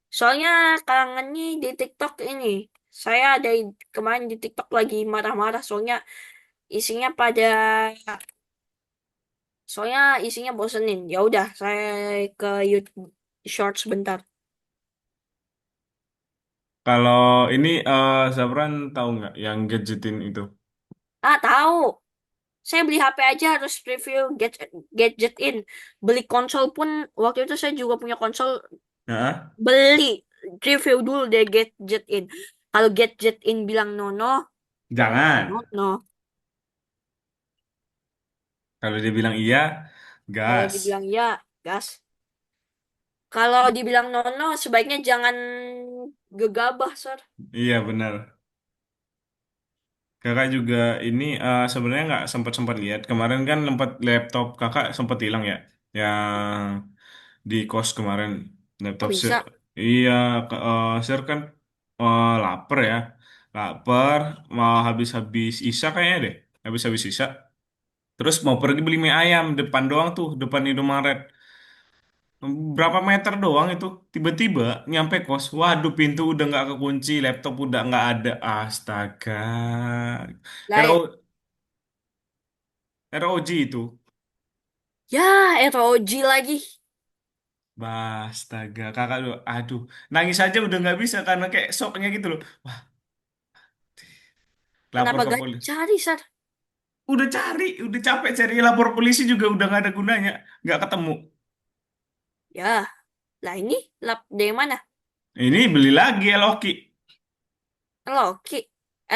Soalnya kangen nih di TikTok ini. Saya kemarin di TikTok lagi marah-marah isinya pada soalnya isinya bosenin. Ya udah, saya ke YouTube Shorts bentar. Kalau ini Zafran tahu nggak yang gadgetin itu? Tahu. Saya beli HP aja harus review gadget in. Beli konsol pun waktu itu saya juga punya konsol. Nah, Beli, review dulu deh Gadget In. Kalau Gadget In bilang no no, jangan. no no. Kalau dia bilang iya, Kalau gas. dibilang ya, gas. Kalau dibilang no no, sebaiknya jangan gegabah, Sir. Iya benar. Kakak juga ini sebenarnya nggak sempat lihat. Kemarin kan laptop kakak sempat hilang ya, yang di kos kemarin Kok laptop bisa? iya, share kan lapar ya, lapar mau habis-habis isa kayaknya deh, habis-habis isa. Terus mau pergi beli mie ayam depan doang tuh, depan Indomaret. Berapa meter doang itu, tiba-tiba nyampe kos. Waduh, pintu udah nggak kekunci, laptop udah nggak ada. Astaga. Lah, ROG itu. ya ROG lagi. Astaga, kakak lu, aduh, nangis aja udah nggak bisa karena kayak shocknya gitu loh. Wah, lapor Kenapa ke gak polisi. cari, Sar? Udah cari, udah capek cari lapor polisi juga udah nggak ada gunanya, nggak ketemu. Ya, lah ini lap dari mana? Ini beli lagi Loki. Loki.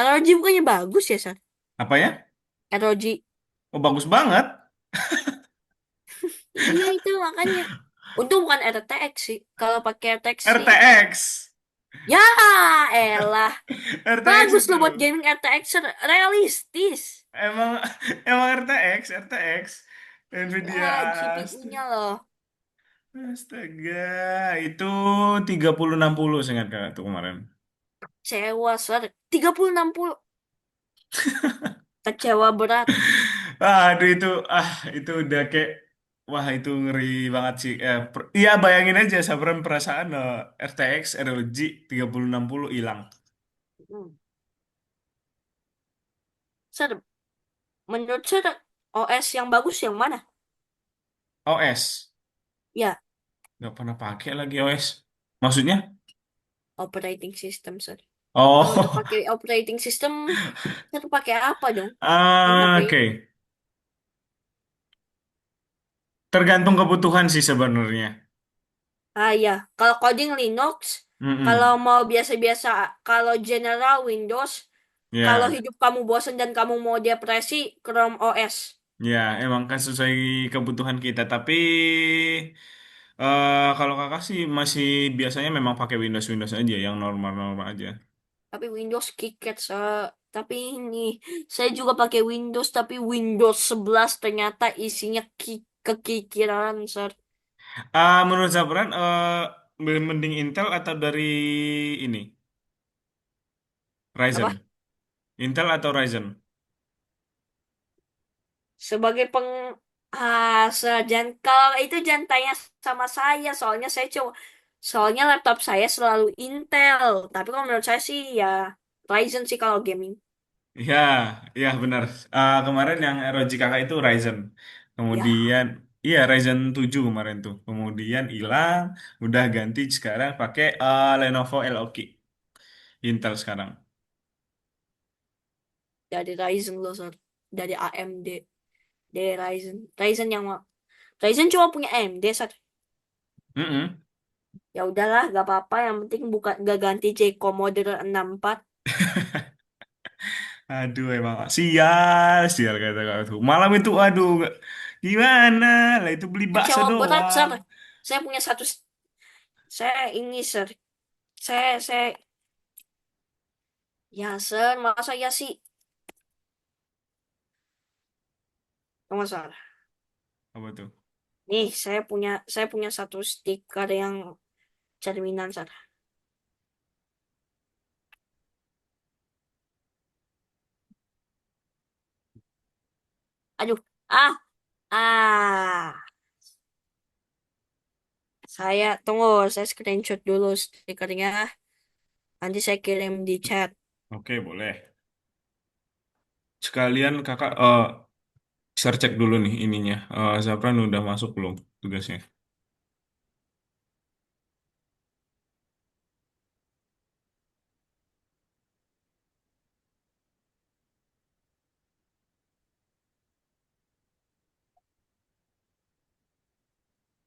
LOG bukannya bagus ya, Sar? Apa ya? ROG. Oh, bagus banget. Iya itu makanya. Untung bukan RTX sih. Kalau pakai RTX sih. RTX. Ya elah. RTX Bagus loh itu. buat gaming RTX. Realistis. Emang emang RTX Nvidia Ya Ast- GPU-nya loh. Astaga, itu 3060 saya ingat kakak tuh kemarin. Kecewa, Sar. 3060. Kecewa berat. Aduh itu udah kayak wah itu ngeri banget sih. Iya bayangin aja Sabran perasaan RTX ROG 3060 hilang. Hmm. Sar, menurut Sar, OS yang bagus yang mana? OS Ya, nggak pernah pakai lagi OS. Maksudnya? operating system, Sar. Kalau udah Oh, pakai operating system, Sar pakai apa dong? Kan HP. oke. Tergantung kebutuhan sih sebenarnya. Ah ya, kalau coding Linux, kalau Mm-mm. mau biasa-biasa, kalau general Windows, kalau Ya, hidup kamu bosan dan kamu mau depresi, Chrome OS. ya emang kan sesuai kebutuhan kita. Tapi kalau kakak sih masih biasanya memang pakai Windows Windows aja yang normal-normal aja. Tapi Windows kiket, tapi ini, saya juga pakai Windows, tapi Windows 11 ternyata isinya kekikiran, Sir. Menurut Zabran, mending Intel atau dari ini Ryzen? Apa? Intel atau Ryzen? Sebagai kalau itu jangan tanya sama saya, soalnya laptop saya selalu Intel. Tapi kalau menurut saya sih ya Ryzen sih kalau gaming. Ya, ya benar. Kemarin yang ROG kakak itu Ryzen. Ya, Kemudian, iya Ryzen 7 kemarin tuh. Kemudian hilang, udah ganti sekarang pakai Lenovo Loki. Intel sekarang. dari Ryzen loh, Sir. Dari AMD, dari Ryzen. Ryzen cuma punya AMD, Sir. Mm-mm. Ya udahlah, gak apa-apa. Yang penting bukan gak ganti J Commodore 64. Aduh emang sial, sial kata kakak tuh. Malam itu aduh gimana? Lah itu beli bakso Kecewa berat, doang. Sir. Saya punya saya ini, Sir. Saya, ya, Sir, masa ya sih? Nggak masalah. Apa tuh? Nih, saya punya satu stiker yang cerminan sana. Aduh, ah, saya screenshot dulu stikernya. Nanti saya kirim di chat. Oke, boleh. Sekalian kakak share cek dulu nih ininya. Zafran udah masuk belum tugasnya?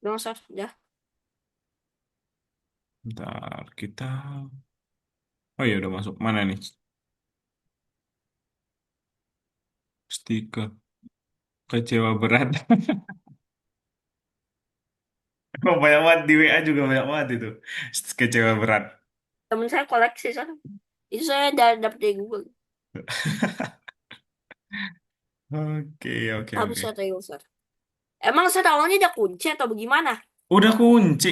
Dong, Sar, dah. Bentar, kita. Oh iya udah masuk. Mana nih? Stiker. Kecewa berat. Oh, banyak banget di WA juga banyak banget itu. Kecewa berat. Temen saya koleksi, Sar. Itu saya dapat dari Google. Oke, oke, Habis oke. saya tahu, Sar. Emang Sar awalnya ada kunci atau bagaimana? Udah kunci.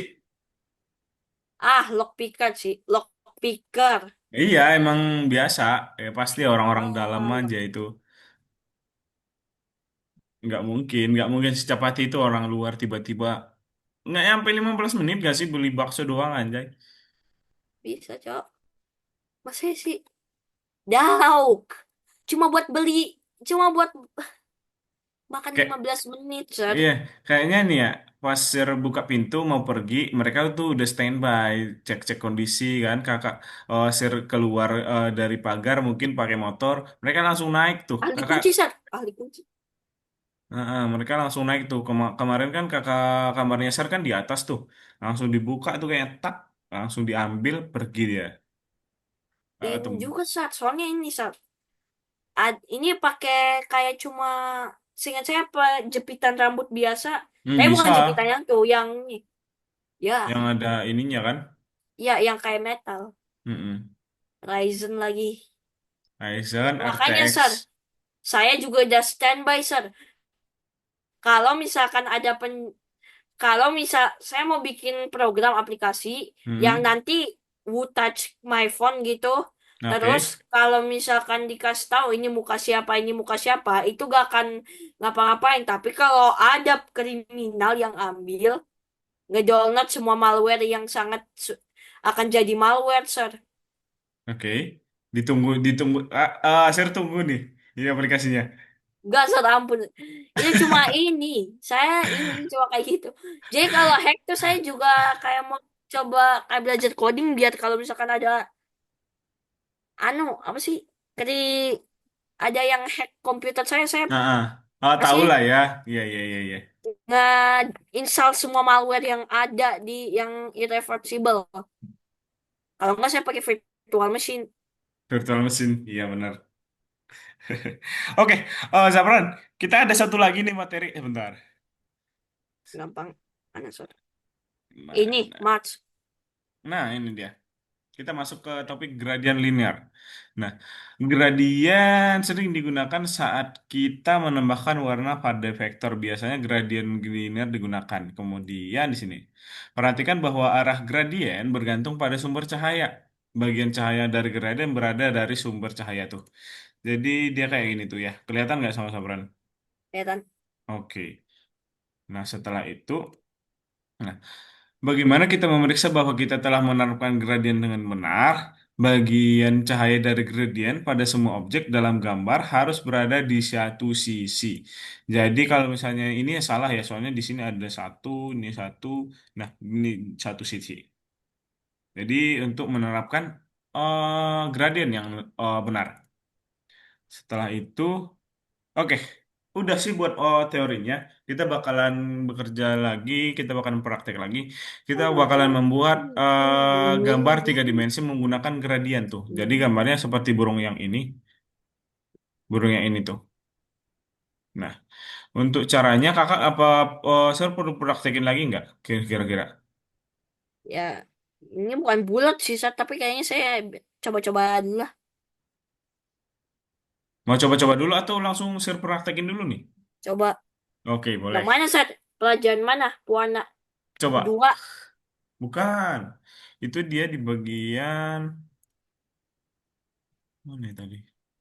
Lockpicker sih. Lockpicker. Iya, emang biasa. Pasti orang-orang dalam Oh, aja itu. Nggak mungkin secepat itu orang luar tiba-tiba. nggak nyampe 15 menit gak sih beli bakso doang anjay. Bisa, Cok. Masa sih? Dauk. Cuma buat beli, cuma buat makan Kayak 15 menit, Sir. iya, kayaknya nih ya, pas Sir buka pintu mau pergi, mereka tuh udah standby, cek-cek kondisi kan, kakak Sir keluar dari pagar mungkin pakai motor, mereka langsung naik tuh, Ahli kakak, kunci, Sir. Ahli kunci. mereka langsung naik tuh. Kemarin kan kakak kamarnya Sir kan di atas tuh, langsung dibuka tuh kayak tak, langsung diambil pergi dia. Ini Tuh. juga, Sir. Soalnya ini, Sir. Ini pakai kayak cuma, seingat saya apa, jepitan rambut biasa. Tapi bukan Bisa, jepitan yang tuh, yang ini. Ya, yang ada ininya kan. ya yang kayak metal. Mm-mm. Ryzen lagi. Ryzen Makanya, Sir, RTX. saya juga udah standby, Sir. Kalau misalkan ada kalau misal saya mau bikin program aplikasi yang Mm-mm. nanti would touch my phone gitu. Terus Oke. kalau misalkan dikasih tahu ini muka siapa, itu gak akan ngapa-ngapain. Tapi kalau ada kriminal yang ambil, ngedownload semua malware yang sangat akan jadi malware, Sir. Oke, ditunggu, ditunggu. Saya tunggu nih, ini aplikasinya. Gak, Sir, ampun. Itu cuma ini. Saya ini cuma kayak gitu. Jadi kalau hack tuh saya juga kayak mau coba kayak belajar coding biar kalau misalkan ada apa sih? Kali ada yang hack komputer saya Nah, tahu pasti lah ya. Iya, iya, iya, iya. nge-install semua malware yang ada di yang irreversible. Kalau nggak saya pakai virtual machine. Virtual mesin, iya benar. Oke, Zafran, kita ada satu lagi nih materi. Bentar. Gampang. Mana, Sir? Ini, Mana? March. Nah, ini dia. Kita masuk ke topik gradien linear. Nah, gradien sering digunakan saat kita menambahkan warna pada vektor. Biasanya gradien linear digunakan. Kemudian di sini, perhatikan bahwa arah gradien bergantung pada sumber cahaya. Bagian cahaya dari gradien berada dari sumber cahaya tuh. Jadi dia kayak gini tuh ya. Kelihatan nggak sama Sabran? Ya kan? Oke. Nah, setelah itu, nah, bagaimana kita memeriksa bahwa kita telah menerapkan gradien dengan benar? Bagian cahaya dari gradien pada semua objek dalam gambar harus berada di satu sisi. Jadi kalau misalnya ini ya salah ya, soalnya di sini ada satu, ini satu, nah ini satu sisi. Jadi untuk menerapkan gradien yang benar. Setelah itu, oke, udah sih buat teorinya. Kita bakalan bekerja lagi, kita bakalan praktek lagi. Kita bakalan membuat gambar tiga dimensi menggunakan gradien tuh. Jadi gambarnya seperti burung yang ini tuh. Nah, untuk caranya kakak apa saya perlu praktekin lagi nggak? Kira-kira. Ya, ini bukan bulat sih, Sir, tapi kayaknya saya coba-coba dulu lah. Mau coba-coba dulu atau langsung saya praktekin dulu nih? Coba. Oke, Yang boleh. mana, Sir? Pelajaran mana? Warna Coba. dua. Bukan. Itu dia di bagian mana ya tadi?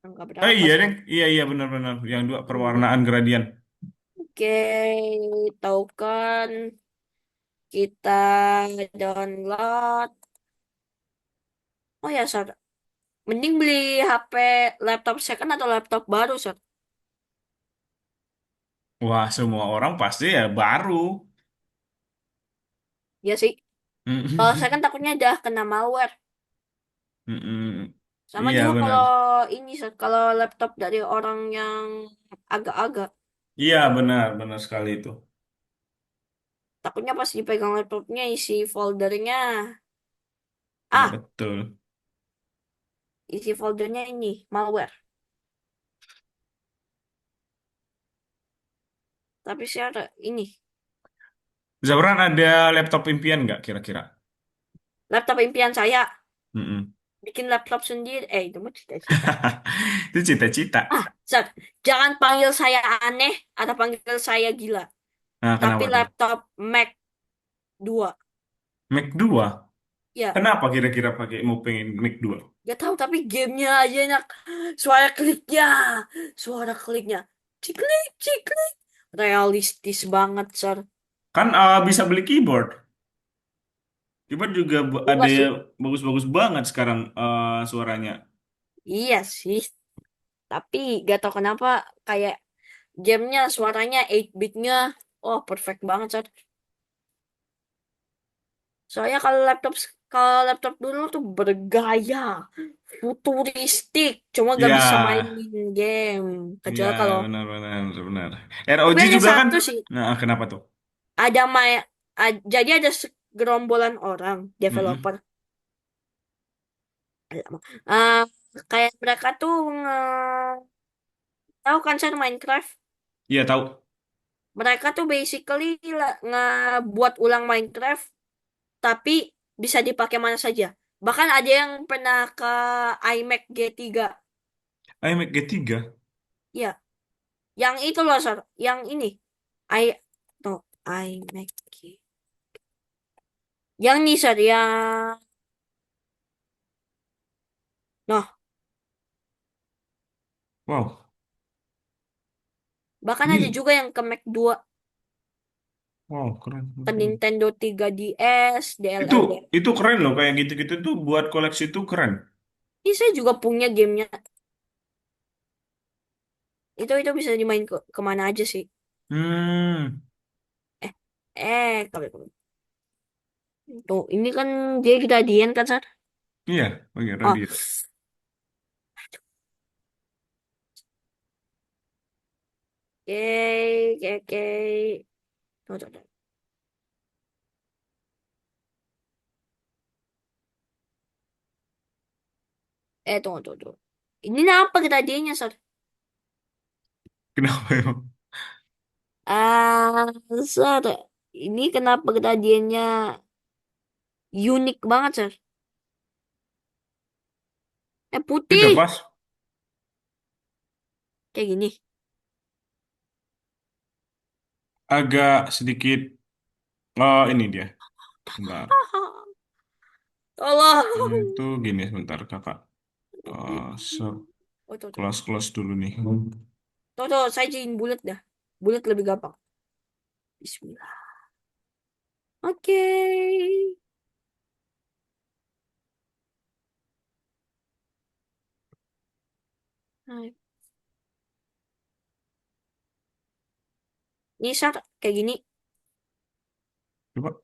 Angka berapa, Iya Sir? deh, iya iya benar-benar yang dua Hmm. perwarnaan gradien. Oke, tahu kan kita download. Oh ya, Sir. Mending beli HP laptop second atau laptop baru, Sir. Wah, semua orang pasti ya baru. Ya sih. Kalau saya kan takutnya udah kena malware. Mm-mm. Sama Iya juga kalau benar. ini, Sir, kalau laptop dari orang yang agak-agak. Iya benar, benar sekali itu. Takutnya pas dipegang laptopnya isi foldernya. Iya Ah, betul. isi foldernya ini, malware. Tapi saya ada ini, Zabran ada laptop impian nggak kira-kira? laptop impian saya. Mm-mm. Bikin laptop sendiri. Itu mah cita-cita. Itu cita-cita. Sat, jangan panggil saya aneh atau panggil saya gila. Nah, Tapi kenapa tuh? laptop Mac 2. Mac 2. Ya, Kenapa kira-kira pakai mau pengen Mac 2? gak tahu tapi gamenya aja enak. Suara kliknya. Suara kliknya. Ciklik, ciklik. Realistis banget, Sir. Kan bisa beli keyboard. Keyboard juga ada Juga sih. yang bagus-bagus banget sekarang suaranya. Iya sih. Tapi gak tau kenapa kayak gamenya suaranya 8-bitnya oh perfect banget Sar. Soalnya kalau laptop dulu tuh bergaya, futuristik, cuma gak Iya, bisa mainin game. iya Kecuali kalau benar-benar benar. tapi ROG ada juga kan? satu sih, Nah, kenapa tuh? ada jadi ada gerombolan orang Mm-mm. developer. Eh kayak mereka tuh tahu kan Sar Minecraft? Iya tahu. Mereka tuh basically ngebuat ulang Minecraft tapi bisa dipakai mana saja. Bahkan ada yang pernah ke iMac G3. iMac G3. Ya, yang itu loh, Sar. Yang ini. I no, iMac G. Yang nih, Sar, yang noh, Wow, bahkan ada ini juga yang ke Mac 2, wow keren. ke Keren. Nintendo 3DS, Itu DLL. itu keren loh kayak gitu-gitu tuh buat koleksi tuh keren. Ini saya juga punya gamenya. Itu bisa dimain kemana aja sih. Hmm, Eh, kalau tuh, ini kan dia kejadian kan, Sar? iya, oh iya Oh, radio. oke, oke, oke. Tuh, tuh, tuh. Tunggu, tunggu, tunggu. Ini apa kejadiannya, Sar? Kenapa emang? Ah, Sar. Ini kenapa kejadiannya unik banget, Sar? Tidak Putih. pas. Kayak gini. Agak sedikit. Oh ini dia. Bentar. Tolong. Itu gini sebentar kakak. Oh, tuh, tuh. Close dulu nih. Tuh, tuh, saya jadiin bulat dah. Bulat lebih gampang. Bismillah. Oke. Nah, ini Sar, kayak gini. Coba.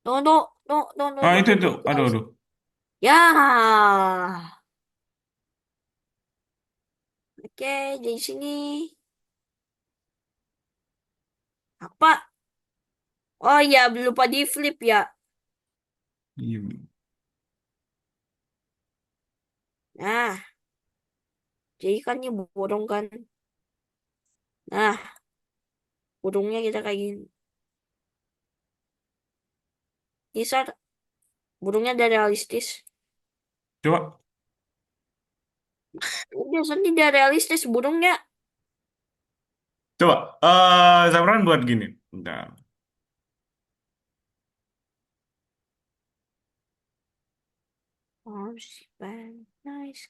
Tuh, tuh, tuh, tuh, tuh, Ah tuh, itu tuh, itu. tuh. Kita Aduh harus. aduh. Ya. Oke, jadi sini. Apa? Oh iya, lupa di flip ya. Iya. Nah, jadi kan ini burung kan. Nah, burungnya kita kayak gini. Ini Sar, burungnya udah realistis. Coba. Udah, Sar, ini udah realistis burungnya. Coba. Zamran buat gini. Bentar. Oh, nice.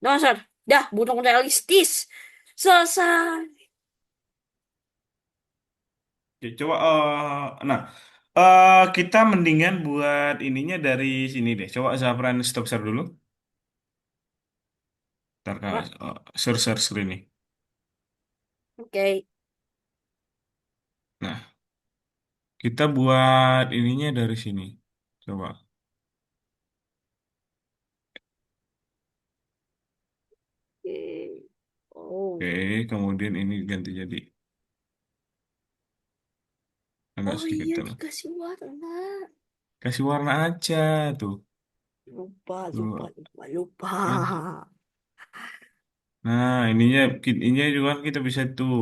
Nah, Sar, dah, burung realistis. Selesai. Oke, coba. Nah. Kita mendingan buat ininya dari sini deh. Coba Zafran stop share dulu. Ntar kak, Pak, share screen nih. oke. Nah, kita buat ininya dari sini. Coba. Oke. Oh. Oke, kemudian ini ganti jadi agak Oh sedikit iya, tuh. dikasih warna. Kasih warna aja tuh. Lupa, lupa, Tuh, lupa, lupa. kan. Nah, ininya juga kita bisa tuh.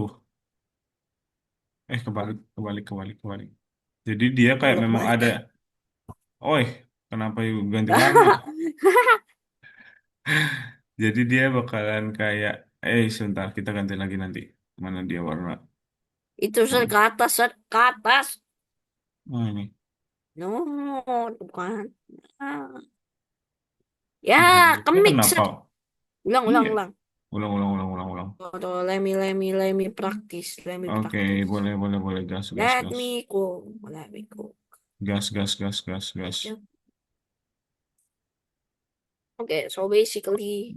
Kebalik. Jadi dia kayak memang ada. Bolak-balik. Oi, kenapa yuk ganti warna? Jadi dia bakalan kayak, sebentar kita ganti lagi nanti. Mana dia warna? Itu Sar, Oh, ke atas, Sar. Ke atas. oh, ini. No, bukan. Ah. Ya, Ini. Itu kemix, kenapa? Sar. Ulang, ulang, Iya. ulang. Ulang. Atau let me practice, let me Oke, practice. boleh, boleh, boleh. Gas, gas, Let gas. me cook, let me cook. Gas, gas, gas, gas, gas. Yep. Okay, so basically,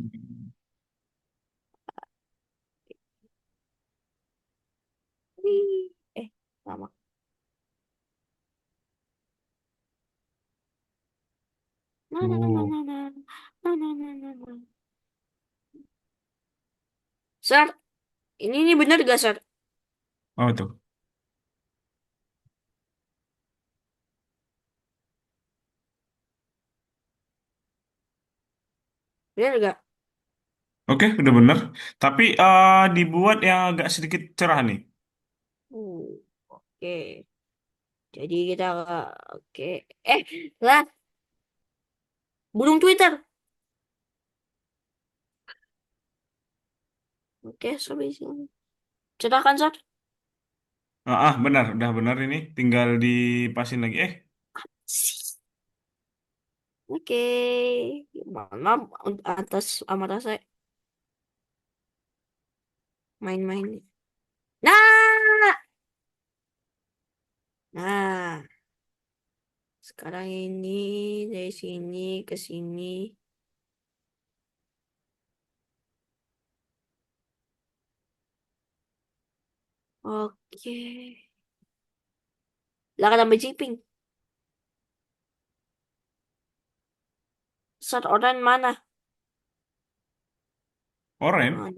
sama. Na na na na Tuh. na na na na na na na. Sir, ini benar gak, Sir? Oh, tuh. Benar gak? Oke, udah bener. Tapi dibuat yang agak sedikit cerah nih. Uh, oke. Jadi kita oke. Eh, lah, burung Twitter. Oke, so basically. Cerahkan, Sir. Benar, udah benar ini. Tinggal dipasin lagi. Oke. Mohon maaf atas amarah saya main-main. Nah, nah, sekarang ini dari sini ke sini. Oke. Lah tambah jiping. Shot orang mana? Oren. Ah,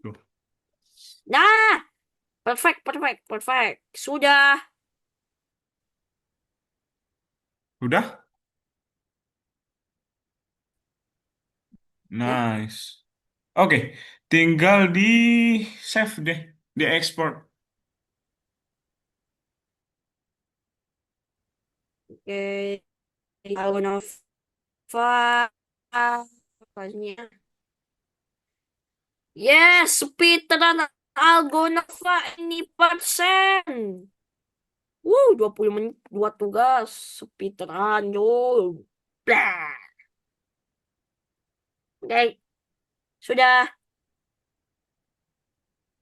Tuh. nah, perfect, perfect, perfect. Sudah. Udah? Ya. Nice. Oke, tinggal di save deh, di export. Oke. Algonova. Apanya? Yes, Peteran Algonova ini persen. 20 menit, 2 tugas. Peteran, yo. Blah. Oke, sudah.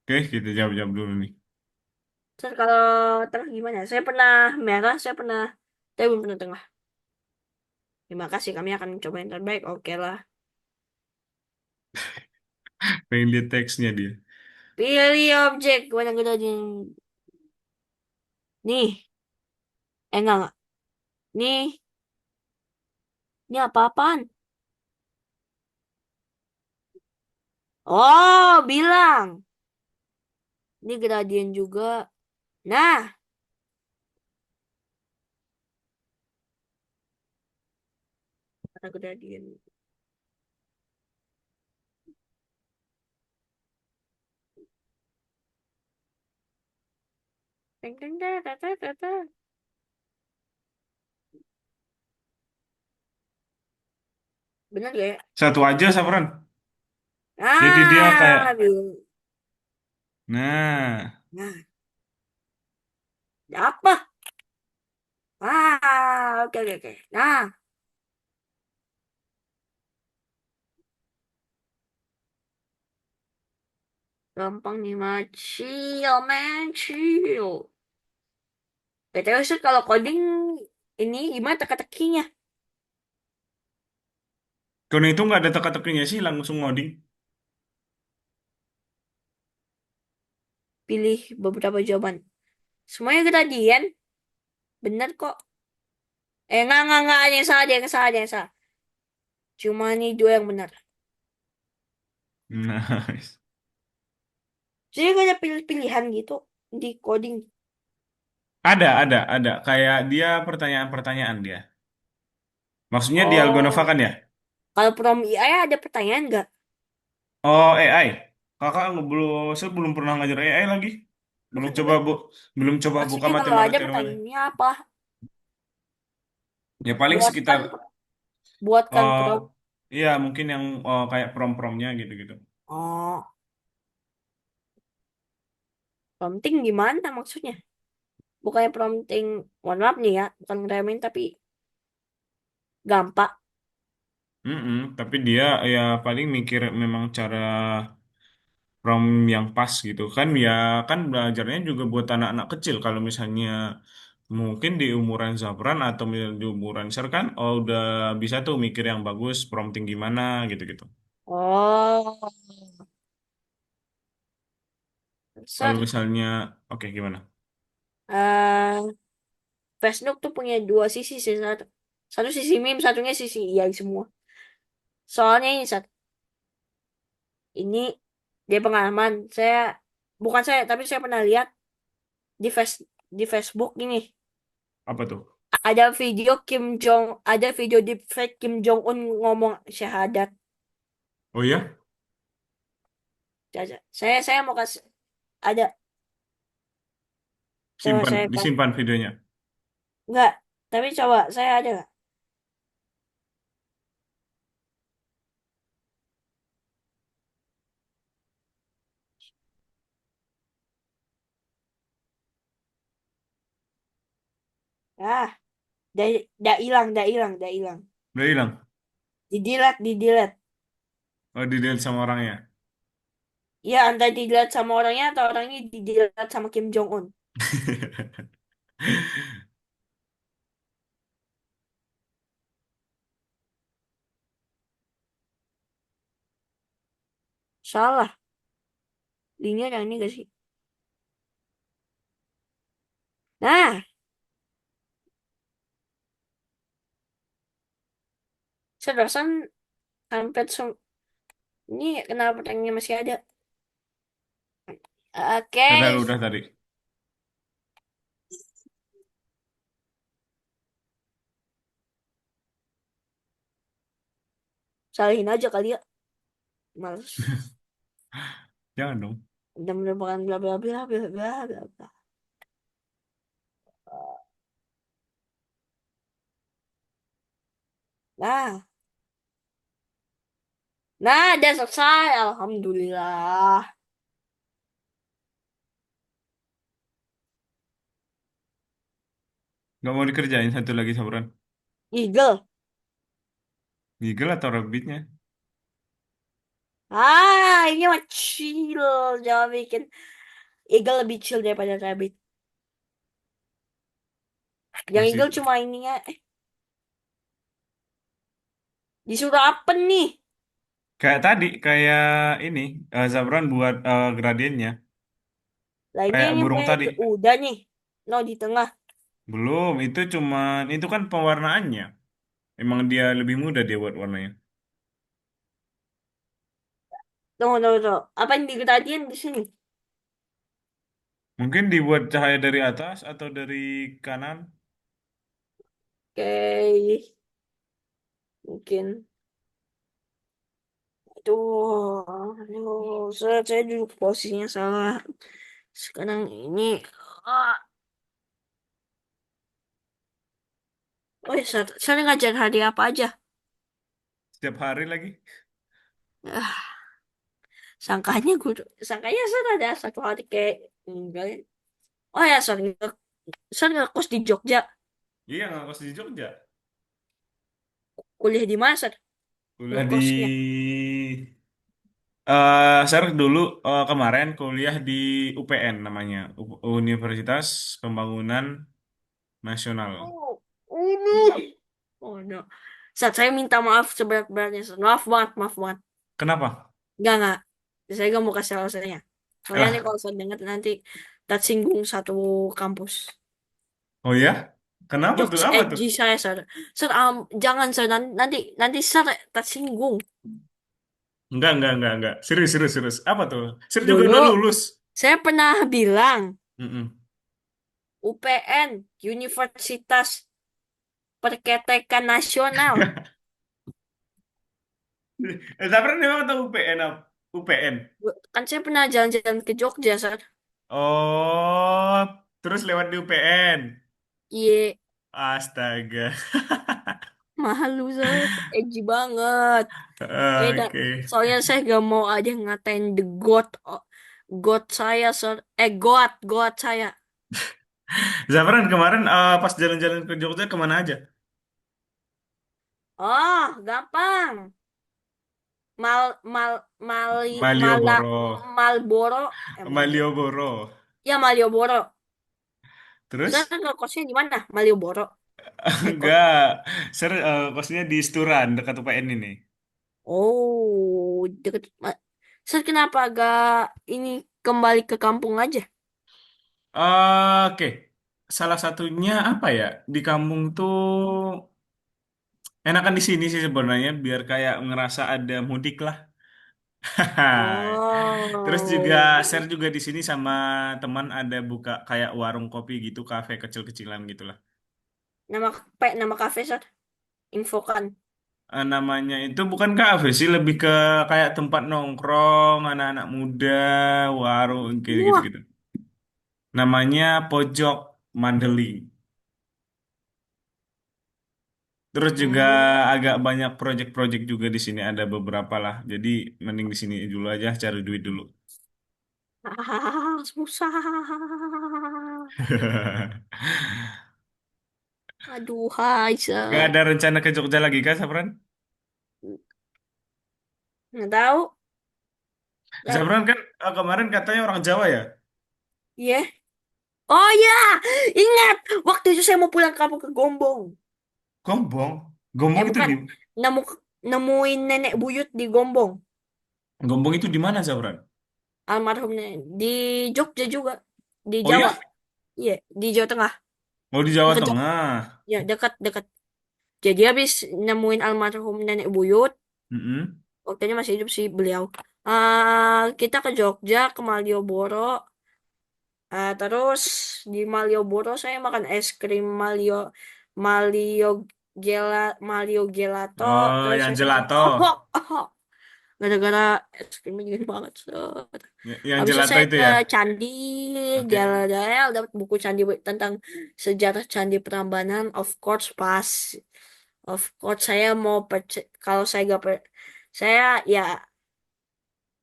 Oke, kita jawab-jawab dulu nih. Terus kalau tengah gimana? Saya pernah merah, saya pernah, tapi belum pernah tengah. Terima kasih, kami akan mencoba yang terbaik. Oke lah. Pengen lihat teksnya dia. Pilih objek warna gradien. Nih, enggak, enggak. Nih, ini apa-apaan? Oh, bilang. Ini gradien juga. Nah, warna gradien. Teng, teng, teng, teng, teng, teng, teng. Bener gak ya? Satu aja, Sapran. Jadi dia kayak, Ah, bilang. nah, Nah, apa? Ah, oke, oke, oke. Nah, gampang nih, mah. Chill, man, chill. BTW, Ustaz, kalau coding ini gimana teka-tekinya? kalau itu nggak ada teka-tekinya sih, langsung ngoding. Pilih beberapa jawaban. Semuanya gradien. Bener kok. Enggak. Ada yang salah, ada yang salah, ada yang salah. Cuma ini dua yang benar. Nice. Jadi gak ada pilih-pilihan gitu di coding. Ada. Kayak dia pertanyaan-pertanyaan dia. Maksudnya di Algonova Oh, kan ya? kalau from AI ada pertanyaan nggak? Oh, AI. Kakak nggak belum, saya belum pernah ngajar AI lagi. Belum coba bu, belum coba buka Maksudnya kalau ada materi-materi. pertanyaannya apa? Ya paling sekitar, Buatkan, buatkan oh, prompt. iya mungkin yang kayak prom-promnya gitu-gitu. Oh, prompting gimana maksudnya? Bukannya prompting, mohon maaf nih ya, bukan ngeremehin tapi gampang. Tapi dia ya paling mikir memang cara prom yang pas gitu kan ya, kan belajarnya juga buat anak-anak kecil. Kalau misalnya mungkin di umuran Zafran atau di umuran Sher kan, oh udah bisa tuh mikir yang bagus, prompting gimana gitu-gitu. Oh, Kalau Sir, misalnya, oke gimana? eh Facebook tuh punya dua sisi sih. Satu sisi meme, satunya sisi iya semua. Soalnya ini, Sat, ini dia pengalaman. Bukan saya, tapi saya pernah lihat di Facebook ini. Apa tuh? Ada video deepfake Kim Jong Un ngomong syahadat. Oh ya, Caca. Saya mau kasih, ada, coba simpan, saya kasih. disimpan videonya. Enggak, tapi coba saya ada nggak? Ah, dah hilang. Udah hilang. Di delete. Oh, di delete sama orangnya. Ya, antara di delete sama orangnya atau orangnya di delete sama Kim Jong Un. Salah. Linknya yang ini gak sih? Nah, saya rasa hampir ini kenapa tanknya masih ada? Oke, Udah tadi. salihin aja kali ya. Males. Jangan dong. Udah merupakan bla bla bla bla bla bla bla. Nah, nah, udah selesai. Alhamdulillah. Nggak mau dikerjain satu lagi saburan. Eagle. Giggle atau rabbitnya? Ini mah chill. Jangan bikin Eagle lebih chill daripada Rabbit. Yang Eagle Masih cuma ininya. Disuruh apa nih? kayak tadi, kayak ini, Zabran buat gradiennya. Lah Kayak ini burung tadi. udah nih. No, di tengah. Belum, itu kan pewarnaannya. Emang dia lebih mudah dia buat warnanya. Tunggu, tunggu, tunggu. Apa yang digradien di sini? Mungkin dibuat cahaya dari atas atau dari kanan. Oke, mungkin. Saya duduk posisinya salah. Sekarang ini. Ah, oh ya, saya ngajar hari apa aja? Setiap hari lagi. Ah, sangkanya saya ada satu hari kayak enggak ya. Oh ya, sorry. Saya ngekos di Jogja. Iya, nggak kos di Jogja. Kuliah di mana, Sar? Kuliah di Ngekosnya. Saya dulu kemarin kuliah di UPN namanya, Universitas Pembangunan Nasional. Oh, ini. Oh, no. Saya minta maaf seberat-beratnya. Maaf banget, maaf banget. Kenapa? Enggak. Saya gak mau kasih alasannya. Soalnya nanti Lah, kalau saya dengar nanti tersinggung satu kampus. oh ya? Kenapa tuh? Jokes Apa tuh? edgy saya, Sar. Sar, jangan, Sar. Nanti Sar tersinggung. Enggak. Serius. Apa tuh? Saya juga Dulu, udah lulus. saya pernah bilang, Mm-mm. UPN, Universitas Perketekan Nasional. Tapi memang tahu UPN apa? UPN. Kan saya pernah jalan-jalan ke Jogja, Sar. Oh, terus lewat di UPN. Iya, Astaga. malu, Sar. Edgy banget. Oke. Soalnya saya gak mau ada yang ngatain the god, god saya, Sar. God saya. Zafran kemarin pas jalan-jalan ke Jogja kemana aja? Oh, gampang. Mal mal mali mala Malioboro. Malboro Malboro. Malioboro. Ya Malioboro. Saya Terus? kan kosnya di mana? Malioboro. Kos. Enggak. Kosnya di Sturan, dekat UPN ini. Oh, deket. Saya kenapa agak ini kembali ke kampung aja? Oke. Salah satunya apa ya? Di kampung tuh enakan di sini sih sebenarnya, biar kayak ngerasa ada mudik lah. Terus juga Oh, share juga di sini sama teman ada buka kayak warung kopi gitu, kafe kecil-kecilan gitulah. nama kafe Sat. Infokan. Namanya itu bukan kafe sih, lebih ke kayak tempat nongkrong anak-anak muda, warung kayak Wah. gitu-gitu. Namanya Pojok Mandeli. Terus juga Hmm. agak banyak project-project juga di sini, ada beberapa lah. Jadi mending di sini dulu aja cari duit dulu. Susah. Aduh, hai, Gak Sat. ada rencana ke Jogja lagi kah, Sapran? Nggak tahu. Nggak- Sapran kan kemarin katanya orang Jawa ya? Iya. Oh ya, ingat. Waktu itu saya mau pulang kampung ke Gombong. Gombong. Gombong itu Bukan. di Nemu nemuin nenek buyut di Gombong. Gombong itu di mana, Sapran? Almarhum nenek. Di Jogja juga. Di Oh Jawa. ya? Iya, di Jawa Tengah. Oh di Jawa Dekat Jogja. Tengah. Ya, dekat-dekat. Jadi habis nemuin almarhum nenek buyut. Mm-mm. Waktunya masih hidup sih beliau. Kita ke Jogja, ke Malioboro. Terus di Malioboro saya makan es krim Malio Malio Gelato. Oh, Terus yang saya sampai gelato. gara-gara es krimnya dingin banget. Set. Yang Habis itu gelato saya itu ke ya? Candi, Oke. jalan-jalan dapat buku Candi tentang sejarah Candi Prambanan. Of course pas, of course saya mau kalau saya gak saya ya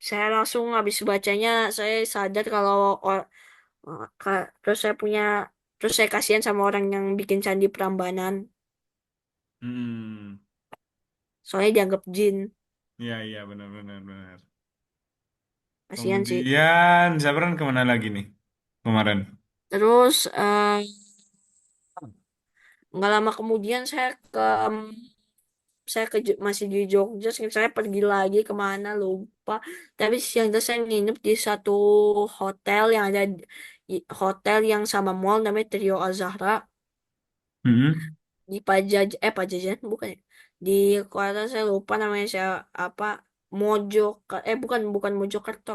saya langsung habis bacanya saya sadar kalau terus saya punya terus saya kasihan sama orang yang bikin Candi Prambanan Hmm. soalnya dianggap jin. Iya, iya, benar, benar, benar. Kasihan sih. Kemudian, Sapran kemana lagi nih kemarin? Terus nggak lama kemudian saya masih di Jogja. Saya pergi lagi kemana lupa. Tapi siang itu saya nginep di satu hotel yang ada hotel yang sama mall namanya Trio Azahra Hmm. di Pajajaran bukan ya? Di kota saya lupa namanya saya apa bukan bukan Mojokerto.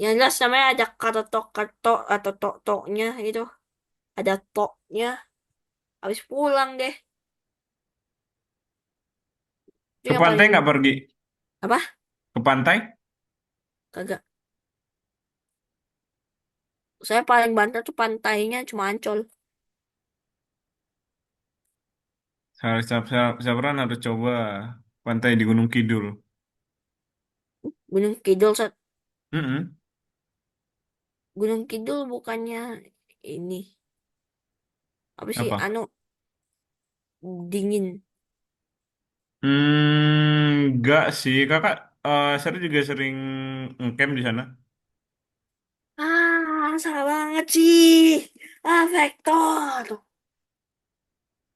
Yang jelas namanya ada karto atau tok-toknya itu. Ada toknya. Habis pulang deh. Itu Ke yang pantai paling nggak pergi? apa? Ke pantai? Kagak. Saya paling banter tuh pantainya cuma Ancol. Sapran harus coba pantai di Gunung Kidul. Gunung Kidul, Mm-mm. Gunung Kidul bukannya ini apa sih Apa? anu dingin. Enggak sih, kakak. Saya juga sering ngecamp di sana. Salah banget sih. Vektor.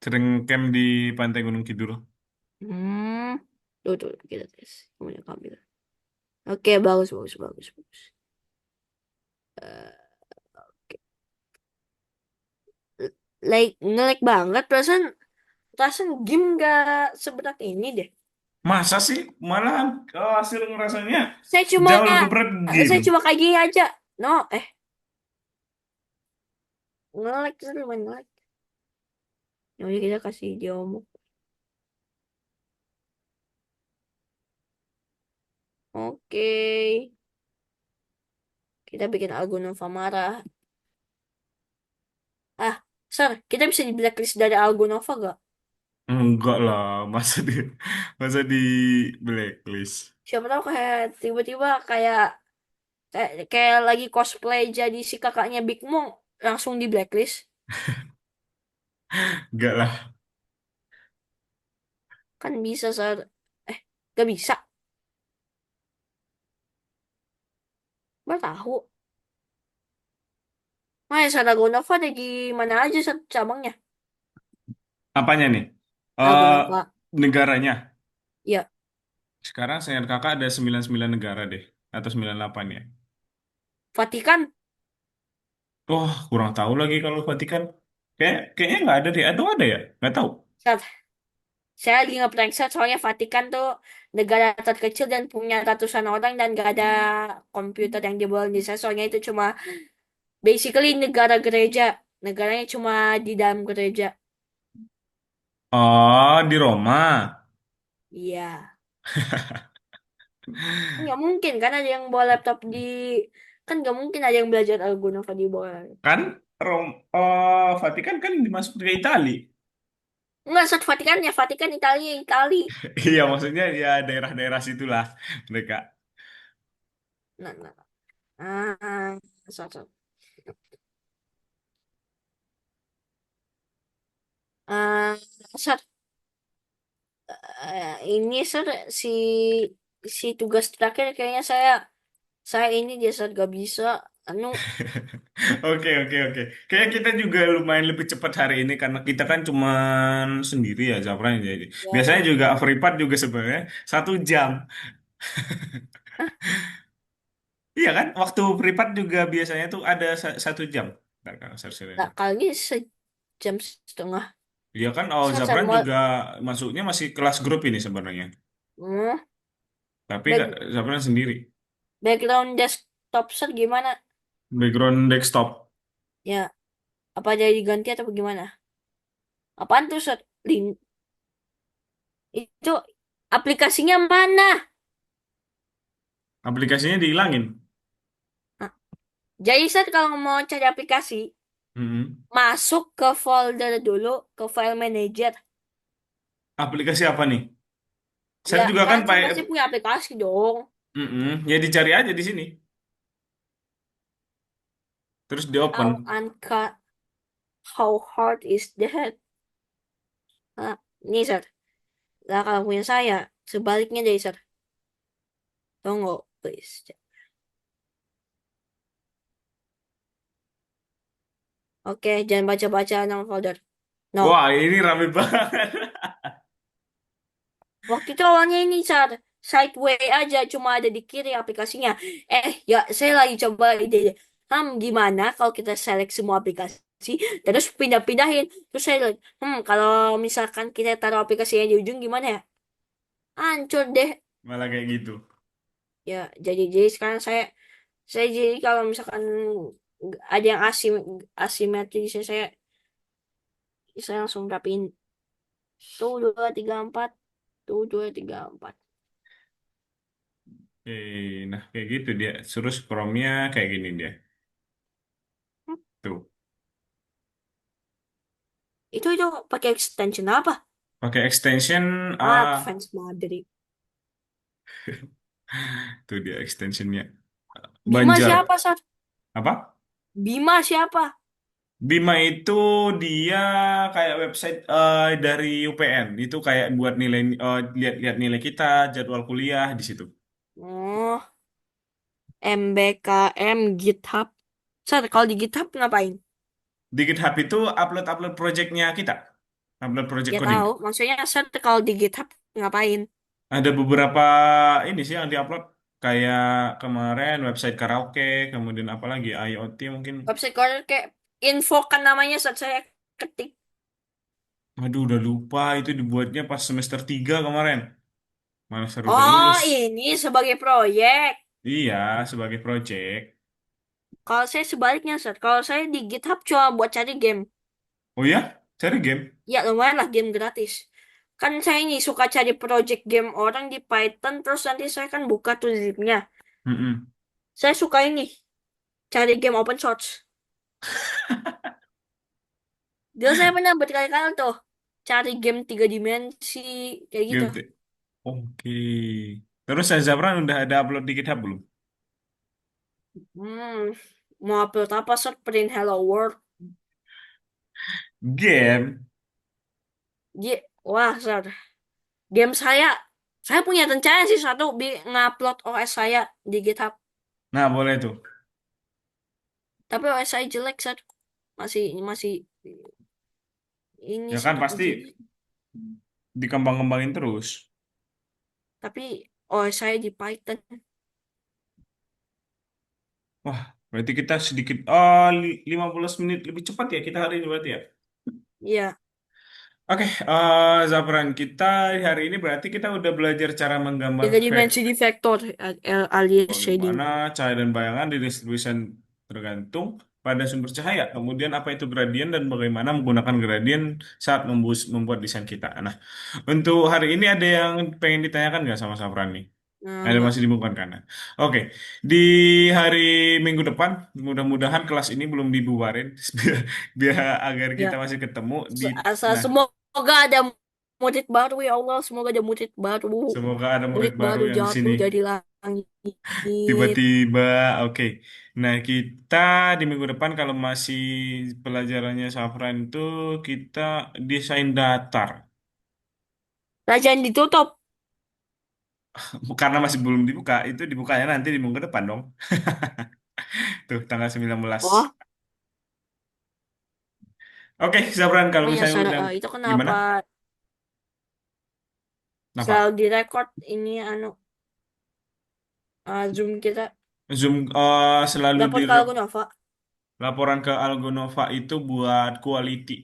Sering camp di pantai Gunung Kidul. Hmm. Tuh, kita tes. Kemudian ambil. Oke, bagus, bagus, bagus, bagus. Eh, oke. Nge-lag banget. Perasaan game gak seberat ini deh. Masa sih? Malah hasil ngerasanya Saya cuma, jauh lebih berat game. saya cuma kayak gini aja. No, nge-lag terus lumayan nge-lag. Ya udah kita kasih dia omong. Oke, kita bikin Algonova marah. Ah, kita bisa di blacklist dari Algonova gak? Enggak lah, masa di blacklist. Siapa tahu kayak tiba-tiba kayak lagi cosplay jadi si kakaknya Big Mom langsung di blacklist. Enggak lah. Kan bisa, Eh, Gak bisa. Gak tahu. Nah, Saragonova ada di mana aja cabangnya? Apanya nih? Eh Algonova. negaranya. Ya, Sekarang saya kakak ada 99 negara deh. Atau 98 ya. Vatikan. Wah, kurang tahu lagi kalau Vatikan. Kayaknya nggak ada deh. Atau ada ya? Nggak tahu. Sat, saya lagi nge-prank soalnya Vatikan tuh negara terkecil dan punya ratusan orang dan gak ada komputer yang dibawa di sana. Soalnya itu cuma basically negara gereja. Negaranya cuma di dalam gereja. Oh, di Roma. Iya. Nggak mungkin kan ada yang bawa laptop di... Kan nggak mungkin ada yang belajar Algonova di bawah. Kan Vatikan kan dimasuk ke Italia. Nggak, Vatikan ya. Vatikan Italia, Italia. Iya, maksudnya ya daerah-daerah situlah mereka. Nah, nah. Ah, sat, sat. Ah, sat. Ini sir si si tugas terakhir kayaknya saya ini dia saat gak bisa anu Oke, oke, oke. Kayak kita juga lumayan lebih cepat hari ini karena kita kan cuman sendiri ya Zafran. Jadi biasanya ya. juga Afripat juga sebenarnya 1 jam. Iya kan? Waktu Pripat juga biasanya tuh ada 1 jam. Ntar kan, Tak kali sejam setengah. Iya kan? Oh, Saat Zafran mau juga masuknya masih kelas grup ini sebenarnya. hmm, Tapi back, Zafran sendiri. background desktop set gimana? Background desktop. Ya, apa jadi diganti atau gimana? Apaan tuh set? Link itu aplikasinya mana? Aplikasinya dihilangin. Nah, jadi set kalau mau cari aplikasi, Mm-mm. masuk ke folder dulu ke file manager. Aplikasi apa nih? Saya Ya, juga kan kan saya pakai. pasti punya aplikasi dong. Mm-mm. Ya dicari aja di sini. Terus di open. How uncut, how hard is that? Nah, ini Sir. Nah, kalau punya saya, sebaliknya dari Sir. Tunggu, please. Oke, jangan baca-baca nama folder. No. Wah, ini rame banget. Waktu itu awalnya ini Sir. Sideway aja, cuma ada di kiri aplikasinya. Ya, saya lagi coba ide. Gimana kalau kita select semua aplikasi, terus pindah-pindahin. Terus saya lihat, kalau misalkan kita taruh aplikasinya di ujung gimana ya? Hancur deh. Malah kayak gitu. Ya, jadi sekarang saya jadi kalau misalkan ada yang asimetris saya langsung rapiin tuh 2 3 4 tuh 2 3 4. Nah kayak gitu dia. Terus promnya kayak gini dia. Tuh. Itu pakai extension apa? Pakai extension Advance Madrid. tuh dia extensionnya. Bima Banjar. siapa, Sar? Apa? Bima siapa? Bima itu dia kayak website dari UPN. Itu kayak buat nilai lihat-lihat nilai kita, jadwal kuliah di situ. Oh, MBKM GitHub. Sar, kalau di GitHub ngapain? Di GitHub itu upload-upload projectnya kita. Upload project Ya coding. tahu, maksudnya Sar kalau di GitHub ngapain? Ada beberapa ini sih yang diupload. Kayak kemarin website karaoke, kemudian apa lagi? IoT mungkin. Website corner kayak infokan namanya saat saya ketik. Aduh, udah lupa itu dibuatnya pas semester 3 kemarin. Mana seru udah Oh, lulus. ini sebagai proyek. Iya, sebagai project. Kalau saya sebaliknya, Sir. Kalau saya di GitHub cuma buat cari game. Oh ya? Cari game? Ya, lumayan lah game gratis. Kan saya ini suka cari project game orang di Python, terus nanti saya kan buka tuh zipnya. Mm-mm. Saya suka ini, cari game open source. Dulu saya pernah berkali-kali tuh, cari game 3 dimensi, kayak gitu. Game Oke. Terus saya Zafran udah ada upload di GitHub belum? Hmm, mau upload apa, Sir? Print Hello World. Game? Wah, Sir. Game saya Saya punya rencana sih satu ngupload OS saya di GitHub. Nah, boleh tuh. Tapi OS saya jelek, Sat. Masih masih ini Ya sih kan pasti ujinya. dikembang-kembangin terus. Tapi OS saya di Python. Wah, berarti kita sedikit 15 menit lebih cepat ya kita hari ini berarti ya. Iya, Oke, Zafran, kita hari ini berarti kita udah belajar cara menggambar tiga dimensi di vektor alias shading. bagaimana cahaya dan bayangan didistribusikan tergantung pada sumber cahaya. Kemudian apa itu gradien dan bagaimana menggunakan gradien saat membuat desain kita. Nah, untuk hari ini ada yang pengen ditanyakan nggak sama Zafran nih? Nah, Ada enggak. masih dibutuhkan kan? Oke, di hari Minggu depan, mudah-mudahan kelas ini belum dibubarin, biar agar kita Ya, masih ketemu di. Nah, semoga ada murid baru ya Allah. Semoga ada murid baru. semoga ada murid Murid baru baru yang di sini. jatuh dari langit. Tiba-tiba, oke. Nah, kita di minggu depan kalau masih pelajarannya Safran itu kita desain datar. Rajaan ditutup. Karena masih belum dibuka, itu dibukanya nanti di minggu depan dong. Tuh, tanggal 19. Oh, Oke, Safran kalau oh ya, misalnya udah itu gimana? kenapa selalu Kenapa? direkord ini Zoom kita. Zoom selalu di Dapat kalau Nova. laporan ke Algonova itu buat quality.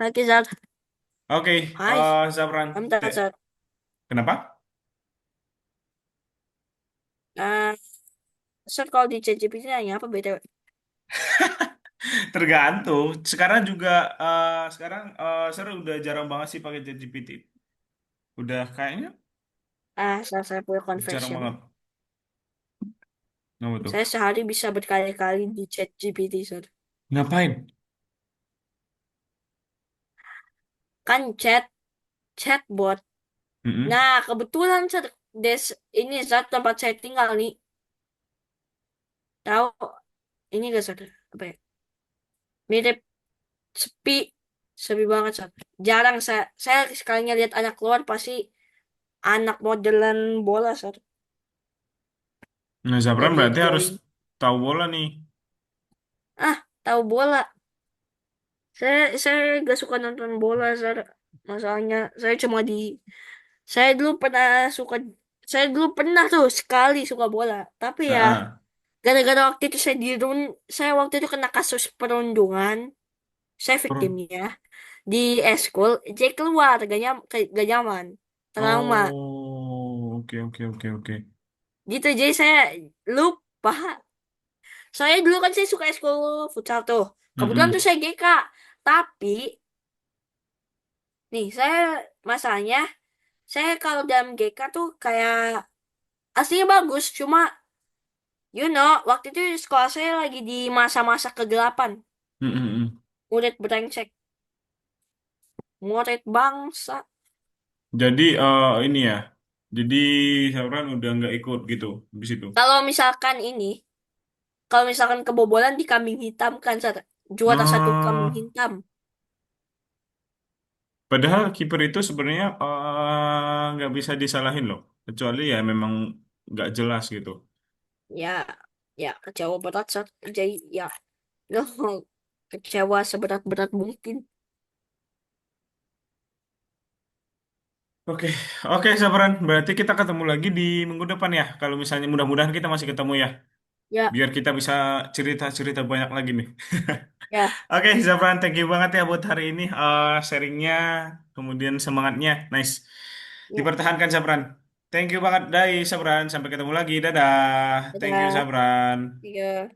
Oke, Zat. Oke, Hai, Safran. bentar, Zat. Kenapa? Eh, Zat kalau di ChatGPT nanya apa BTW? Tergantung. Sekarang juga saya udah jarang banget sih pakai ChatGPT. Udah kayaknya Saya punya jarang confession. banget. Kenapa tuh? Saya sehari bisa berkali-kali di ChatGPT, Zat. Ngapain? Kan chatbot. Mm-mm. Nah, kebetulan Zat, ini Zat tempat saya tinggal nih. Tahu ini gak Zat? Apa ya? Mirip sepi, sepi banget Zat. Jarang saya sekalinya lihat anak keluar pasti anak modelan bola Zat. Nah, Zabran Lagi berarti harus join. tahu bola nih. Tahu bola. Saya gak suka nonton bola, masalahnya saya dulu pernah suka saya dulu pernah tuh sekali suka bola. Tapi ya Heeh. gara-gara waktu itu saya waktu itu kena kasus perundungan, saya Per- victimnya di eskul, jadi keluar gak nyaman, trauma. Oh, oke oke oke oke. Gitu jadi saya lupa. Saya dulu kan saya suka eskul futsal tuh. Kebetulan tuh Mm-mm. saya GK. Tapi nih saya masalahnya saya kalau dalam GK tuh kayak aslinya bagus, cuma waktu itu sekolah saya lagi di masa-masa kegelapan, Mm-mm. murid brengsek, murid bangsa. Jadi ini ya. Jadi Zabran udah nggak ikut gitu di situ. Kalau misalkan kalau misalkan kebobolan di kambing hitam kan, juara satu kambing Nah, hitam. padahal kiper itu sebenarnya nggak bisa disalahin loh, kecuali ya memang nggak jelas gitu. Ya, ya kecewa berat jadi ya, kecewa seberat-berat mungkin. Oke, oke Sabran, berarti kita ketemu lagi di minggu depan ya. Kalau misalnya mudah-mudahan kita masih ketemu ya, Ya, biar kita bisa cerita-cerita banyak lagi nih. ya, Oke, Sabran, thank you banget ya buat hari ini sharingnya, kemudian semangatnya, nice. ya, Dipertahankan Sabran. Thank you banget, Dai Sabran. Sampai ketemu lagi, dadah. Thank you dadah. Sabran. Iya.